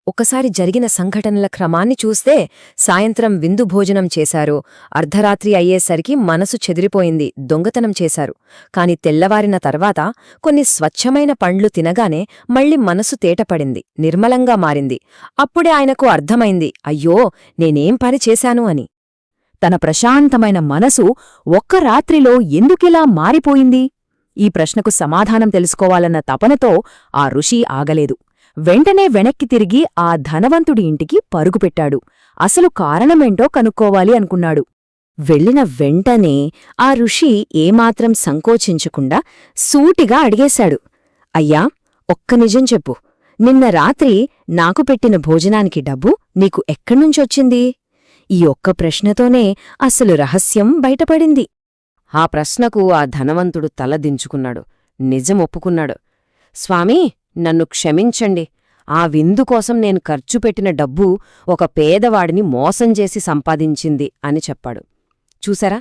ఒకసారి జరిగిన సంఘటనల క్రమాన్ని చూస్తే, సాయంత్రం విందు భోజనం చేశారు. అర్ధరాత్రి అయ్యేసరికి మనసు చెదిరిపోయింది, దొంగతనం చేశారు. కాని తెల్లవారిన తర్వాత కొన్ని స్వచ్ఛమైన పండ్లు తినగానే మళ్ళీ మనసు తేటపడింది, నిర్మలంగా మారింది. అప్పుడే ఆయనకు అర్థమైంది, అయ్యో, నేనేం పని చేశాను అని. తన ప్రశాంతమైన మనసు ఒక్క రాత్రిలో ఎందుకిలా మారిపోయింది? ఈ ప్రశ్నకు సమాధానం తెలుసుకోవాలన్న తపనతో ఆ ఋషి ఆగలేదు. వెంటనే వెనక్కి తిరిగి ఆ ధనవంతుడి ఇంటికి పరుగుపెట్టాడు. అసలు కారణమేంటో కనుక్కోవాలి అనుకున్నాడు. వెళ్ళిన వెంటనే ఆ ఋషి ఏమాత్రం సంకోచించకుండా సూటిగా అడిగేశాడు, అయ్యా, ఒక్క నిజం చెప్పు, నిన్న రాత్రి నాకు పెట్టిన భోజనానికి డబ్బు నీకు ఎక్కడ్నుంచొచ్చింది? ఈ ఒక్క ప్రశ్నతోనే అసలు రహస్యం బయటపడింది. ఆ ప్రశ్నకు ఆ ధనవంతుడు తల దించుకున్నాడు, నిజం ఒప్పుకున్నాడు. స్వామీ, నన్ను క్షమించండి. ఆ విందు కోసం నేను ఖర్చు పెట్టిన డబ్బు ఒక పేదవాడిని మోసం చేసి సంపాదించింది అని చెప్పాడు. చూసారా,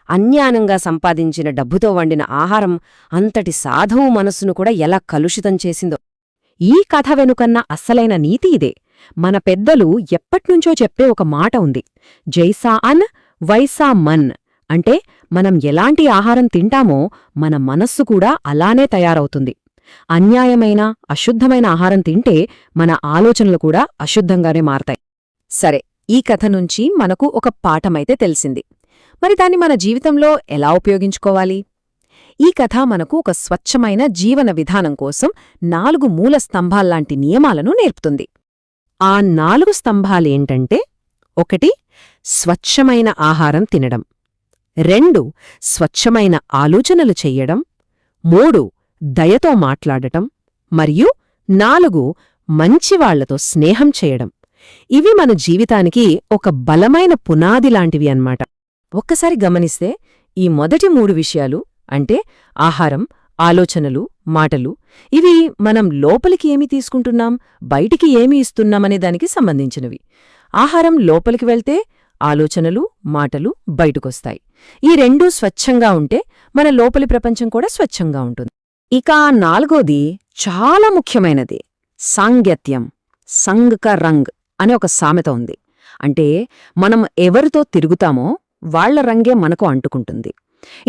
అన్యాయంగా సంపాదించిన డబ్బుతో వండిన ఆహారం అంతటి సాధువు మనస్సును కూడా ఎలా కలుషితం చేసిందో. ఈ కథ వెనుకన్న అస్సలైన నీతి ఇదే. మన పెద్దలు ఎప్పట్నుంచో చెప్పే ఒక మాట ఉంది, జైసా అన్ వైసా మన్ అంటే మనం ఎలాంటి ఆహారం తింటామో మన మనస్సు కూడా అలానే తయారవుతుంది. అన్యాయమైన అశుద్ధమైన ఆహారం తింటే మన ఆలోచనలు కూడా అశుద్ధంగానే మారతాయి. సరే, ఈ కథ నుంచి మనకు ఒక పాఠమైతే తెలిసింది. మరి దాన్ని మన జీవితంలో ఎలా ఉపయోగించుకోవాలి? ఈ కథ మనకు ఒక స్వచ్ఛమైన జీవన విధానం కోసం 4 మూల స్తంభాల్లాంటి నియమాలను నేర్పుతుంది. ఆ 4 స్తంభాలేంటంటే: 1 స్వచ్ఛమైన ఆహారం తినడం, 2 స్వచ్ఛమైన ఆలోచనలు చెయ్యడం, 3 దయతో మాట్లాడటం, మరియు 4 మంచివాళ్లతో స్నేహం చేయడం. ఇవి మన జీవితానికి ఒక బలమైన పునాదిలాంటివి అన్నమాట. ఒక్కసారి గమనిస్తే ఈ మొదటి 3 విషయాలు అంటే ఆహారం, ఆలోచనలు, మాటలు, ఇవి మనం లోపలికి ఏమి తీసుకుంటున్నాం, బయటికి ఏమి ఇస్తున్నామనే దానికి సంబంధించినవి. ఆహారం లోపలికి వెళ్తే ఆలోచనలు, మాటలు బయటకొస్తాయి. ఈ 2 స్వచ్ఛంగా ఉంటే మన లోపలి ప్రపంచం కూడా స్వచ్ఛంగా ఉంటుంది. ఇక 4వది చాలా ముఖ్యమైనది, సాంగత్యం. సంగ్ కా రంగ్ అనే ఒక సామెత ఉంది. అంటే మనం ఎవరితో తిరుగుతామో వాళ్ల రంగే మనకు అంటుకుంటుంది.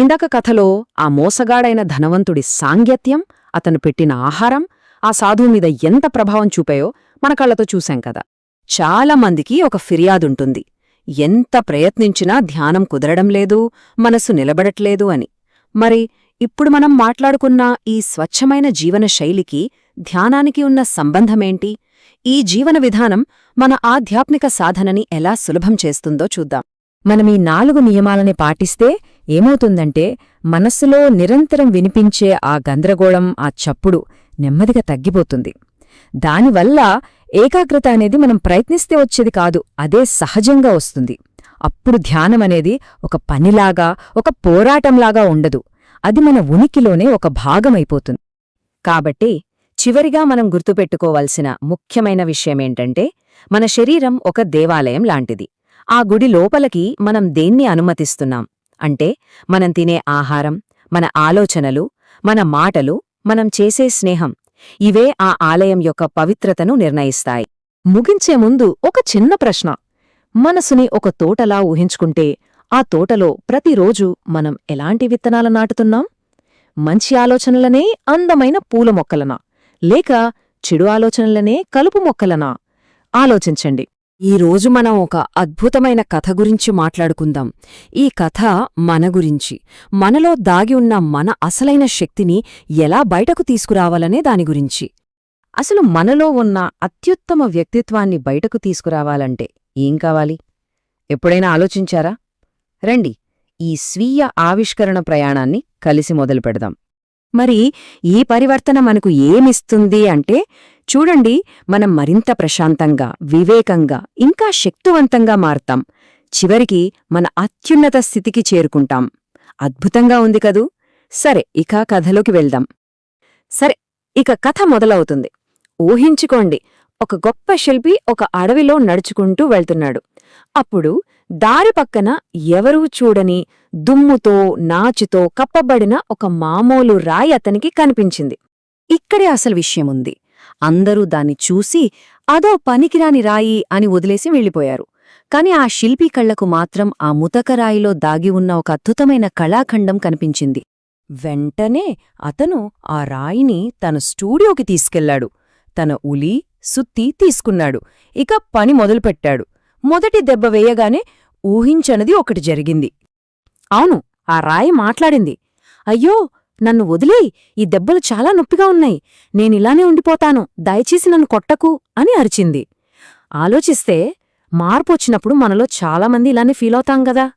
ఇందాక కథలో ఆ మోసగాడైన ధనవంతుడి సాంగత్యం, అతను పెట్టిన ఆహారం ఆ సాధువు మీద ఎంత ప్రభావం చూపాయో మన కళ్లతో చూశాం కదా. చాలామందికి ఒక ఫిర్యాదుంటుంది, ఎంత ప్రయత్నించినా ధ్యానం కుదరడం లేదు, మనసు నిలబడట్లేదు అని. మరి ఇప్పుడు మనం మాట్లాడుకున్న ఈ స్వచ్ఛమైన జీవన శైలికి, ధ్యానానికి ఉన్న సంబంధమేంటి? ఈ జీవన విధానం మన ఆధ్యాత్మిక సాధనని ఎలా సులభం చేస్తుందో చూద్దాం. మనం ఈ 4 నియమాలని పాటిస్తే ఏమవుతుందంటే, మనస్సులో నిరంతరం వినిపించే ఆ గందరగోళం, ఆ చప్పుడు నెమ్మదిగా తగ్గిపోతుంది. దానివల్ల ఏకాగ్రత అనేది మనం ప్రయత్నిస్తే వచ్చేది కాదు, అదే సహజంగా వస్తుంది. అప్పుడు ధ్యానమనేది ఒక పనిలాగా, ఒక పోరాటంలాగా ఉండదు, అది మన ఉనికిలోనే ఒక భాగమైపోతుంది. కాబట్టి చివరిగా మనం గుర్తుపెట్టుకోవాల్సిన ముఖ్యమైన విషయమేంటంటే, మన శరీరం ఒక దేవాలయం లాంటిది. ఆ గుడి లోపలికి మనం దేన్ని అనుమతిస్తున్నాం అంటే, మనం తినే ఆహారం, మన ఆలోచనలు, మన మాటలు, మనం చేసే స్నేహం, ఇవే ఆ ఆలయం యొక్క పవిత్రతను నిర్ణయిస్తాయి. ముగించే ముందు ఒక చిన్న ప్రశ్న. మనసుని ఒక తోటలా ఊహించుకుంటే, ఆ తోటలో ప్రతిరోజు మనం ఎలాంటి విత్తనాలు నాటుతున్నాం? మంచి ఆలోచనలనే అందమైన పూల మొక్కలనా, లేక చెడు ఆలోచనలనే కలుపు మొక్కలనా? ఆలోచించండి. ఈరోజు మనం ఒక అద్భుతమైన కథ గురించి మాట్లాడుకుందాం. ఈ కథ మన గురించి, మనలో దాగి ఉన్న మన అసలైన శక్తిని ఎలా బయటకు తీసుకురావాలనే దాని గురించి. అసలు మనలో ఉన్న అత్యుత్తమ వ్యక్తిత్వాన్ని బయటకు తీసుకురావాలంటే ఏం కావాలి? ఎప్పుడైనా ఆలోచించారా? రండి, ఈ స్వీయ ఆవిష్కరణ ప్రయాణాన్ని కలిసి మొదలుపెడదాం. మరి ఈ పరివర్తన మనకు ఏమిస్తుంది అంటే, చూడండి, మనం మరింత ప్రశాంతంగా, వివేకంగా, ఇంకా శక్తివంతంగా మారతాం. చివరికి మన అత్యున్నత స్థితికి చేరుకుంటాం. అద్భుతంగా ఉంది కదూ? సరే, ఇక కథలోకి వెళ్దాం. సరే, ఇక కథ మొదలవుతుంది. ఊహించుకోండి, ఒక గొప్ప శిల్పి ఒక అడవిలో నడుచుకుంటూ వెళ్తున్నాడు. అప్పుడు దారి పక్కన ఎవరూ చూడని, దుమ్ముతో, నాచుతో కప్పబడిన ఒక మామూలు రాయి అతనికి కనిపించింది. ఇక్కడే అసలు విషయముంది. అందరూ దాన్ని చూసి అదో పనికిరాని రాయి అని వదిలేసి వెళ్ళిపోయారు. కాని ఆ శిల్పి కళ్లకు మాత్రం ఆ ముతకరాయిలో దాగి ఉన్న ఒక అద్భుతమైన కళాఖండం కనిపించింది. వెంటనే అతను ఆ రాయిని తన స్టూడియోకి తీసుకెళ్లాడు. తన ఉలి, సుత్తి తీసుకున్నాడు. ఇక పని మొదలుపెట్టాడు. మొదటి దెబ్బ వేయగానే ఊహించనిది ఒకటి జరిగింది. అవును, ఆ రాయి మాట్లాడింది. అయ్యో, నన్ను వదిలేయ్, ఈ దెబ్బలు చాలా నొప్పిగా ఉన్నాయి, నేనిలానే ఉండిపోతాను, దయచేసి నన్ను కొట్టకు అని అరిచింది. ఆలోచిస్తే మార్పొచ్చినప్పుడు మనలో చాలామంది ఇలానే ఫీలవుతాం గదా.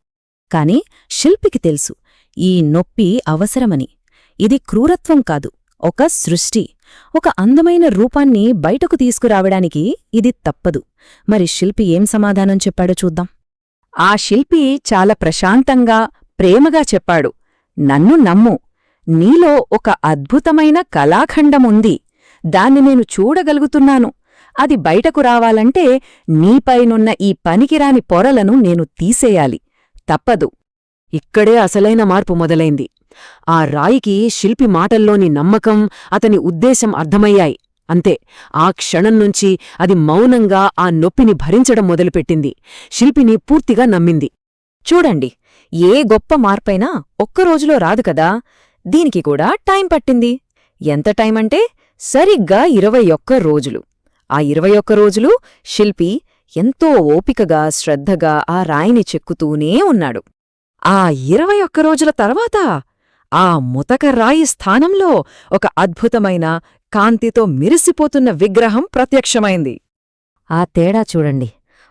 కాని శిల్పికి తెలుసు, ఈ నొప్పి అవసరమని. ఇది క్రూరత్వం కాదు, ఒక సృష్టి. ఒక అందమైన రూపాన్ని బయటకు తీసుకురావడానికి ఇది తప్పదు. మరి శిల్పి ఏం సమాధానం చెప్పాడో చూద్దాం. ఆ శిల్పి చాలా ప్రశాంతంగా, ప్రేమగా చెప్పాడు, నన్ను నమ్ము, నీలో ఒక అద్భుతమైన కళాఖండముంది. దాన్ని నేను చూడగలుగుతున్నాను. అది బయటకు రావాలంటే నీపైనున్న ఈ పనికిరాని పొరలను నేను తీసేయాలి. తప్పదు. ఇక్కడే అసలైన మార్పు మొదలైంది. ఆ రాయికి శిల్పి మాటల్లోని నమ్మకం, అతని ఉద్దేశం అర్థమయ్యాయి. అంతే, ఆ క్షణం నుంచి అది మౌనంగా ఆ నొప్పిని భరించడం మొదలుపెట్టింది. శిల్పిని పూర్తిగా నమ్మింది. చూడండి, ఏ గొప్ప మార్పైనా ఒక్క రోజులో రాదు కదా. దీనికి కూడా టైం పట్టింది. ఎంత టైమంటే సరిగ్గా 21 రోజులు. ఆ 21 రోజులు శిల్పి ఎంతో ఓపికగా శ్రద్ధగా ఆ రాయిని చెక్కుతూనే ఉన్నాడు. ఆ 21 రోజుల తర్వాత ఆ ముతక రాయి స్థానంలో ఒక అద్భుతమైన కాంతితో మిరిసిపోతున్న విగ్రహం ప్రత్యక్షమైంది. ఆ తేడా చూడండి.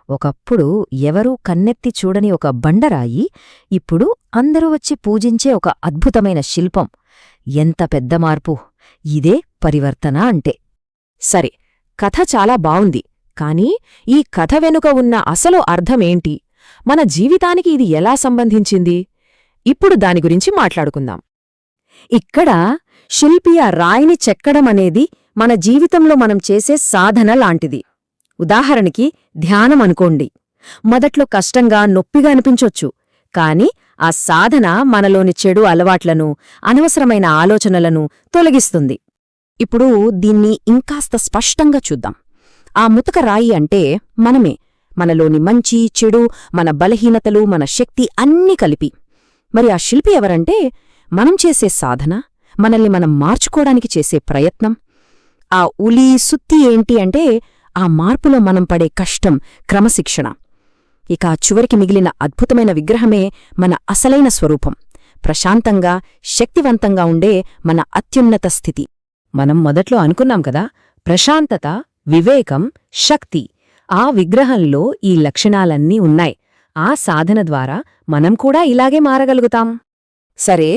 ఒకప్పుడు ఎవరూ కన్నెత్తి చూడని ఒక బండరాయి ఇప్పుడు అందరూ వచ్చి పూజించే ఒక అద్భుతమైన శిల్పం. ఎంత పెద్ద మార్పు! ఇదే పరివర్తన అంటే. సరే, కథ చాలా బావుంది. కానీ ఈ కథ వెనుక ఉన్న అసలు అర్థమేంటి? మన జీవితానికి ఇది ఎలా సంబంధించింది? ఇప్పుడు దాని గురించి మాట్లాడుకుందాం. ఇక్కడ శిల్పి ఆ రాయిని చెక్కడమనేది మన జీవితంలో మనం చేసే సాధన లాంటిది. ఉదాహరణకి ధ్యానం అనుకోండి. మొదట్లో కష్టంగా నొప్పిగా అనిపించొచ్చు. కాని ఆ సాధన మనలోని చెడు అలవాట్లను, అనవసరమైన ఆలోచనలను తొలగిస్తుంది. ఇప్పుడు దీన్ని ఇంకాస్త స్పష్టంగా చూద్దాం. ఆ ముతక రాయి అంటే మనమే. మనలోని మంచి, చెడు, మన బలహీనతలు, మన శక్తి అన్నీ కలిపి. మరి ఆ శిల్పి ఎవరంటే మనం చేసే సాధన, మనల్ని మనం మార్చుకోవడానికి చేసే ప్రయత్నం. ఆ ఉలి, సుత్తి ఏంటి అంటే ఆ మార్పులో మనం పడే కష్టం, క్రమశిక్షణ. ఇక చివరికి మిగిలిన అద్భుతమైన విగ్రహమే మన అసలైన స్వరూపం. ప్రశాంతంగా, శక్తివంతంగా ఉండే మన అత్యున్నత స్థితి. మనం మొదట్లో అనుకున్నాం కదా, ప్రశాంతత, వివేకం, శక్తి. ఆ విగ్రహంలో ఈ లక్షణాలన్నీ ఉన్నాయి. ఆ సాధన ద్వారా మనం కూడా ఇలాగే మారగలుగుతాం. సరే,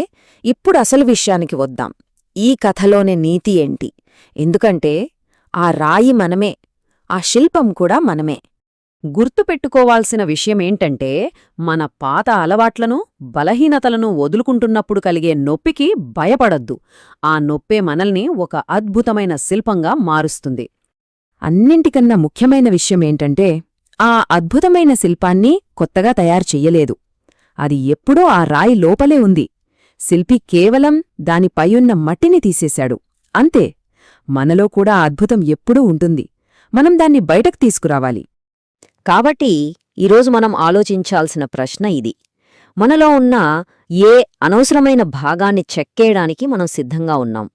ఇప్పుడు అసలు విషయానికి వద్దాం. ఈ కథలోని నీతి ఏంటి? ఎందుకంటే ఆ రాయి మనమే, ఆ శిల్పం కూడా మనమే. గుర్తుపెట్టుకోవాల్సిన విషయమేంటంటే మన పాత అలవాట్లను, బలహీనతలను వదులుకుంటున్నప్పుడు కలిగే నొప్పికి భయపడొద్దు. ఆ నొప్పే మనల్ని ఒక అద్భుతమైన శిల్పంగా మారుస్తుంది. అన్నింటికన్నా ముఖ్యమైన విషయమేంటంటే ఆ అద్భుతమైన శిల్పాన్ని కొత్తగా తయారు చెయ్యలేదు. అది ఎప్పుడో ఆ రాయి లోపలే ఉంది. శిల్పి కేవలం దానిపైయున్న మట్టిని తీసేశాడు, అంతే. మనలో కూడా ఆ అద్భుతం ఎప్పుడూ ఉంటుంది. మనం దాన్ని బయటకు తీసుకురావాలి. కాబట్టి ఈరోజు మనం ఆలోచించాల్సిన ప్రశ్న ఇది: మనలో ఉన్న ఏ అనవసరమైన భాగాన్ని చెక్కేయడానికి మనం సిద్ధంగా ఉన్నాం?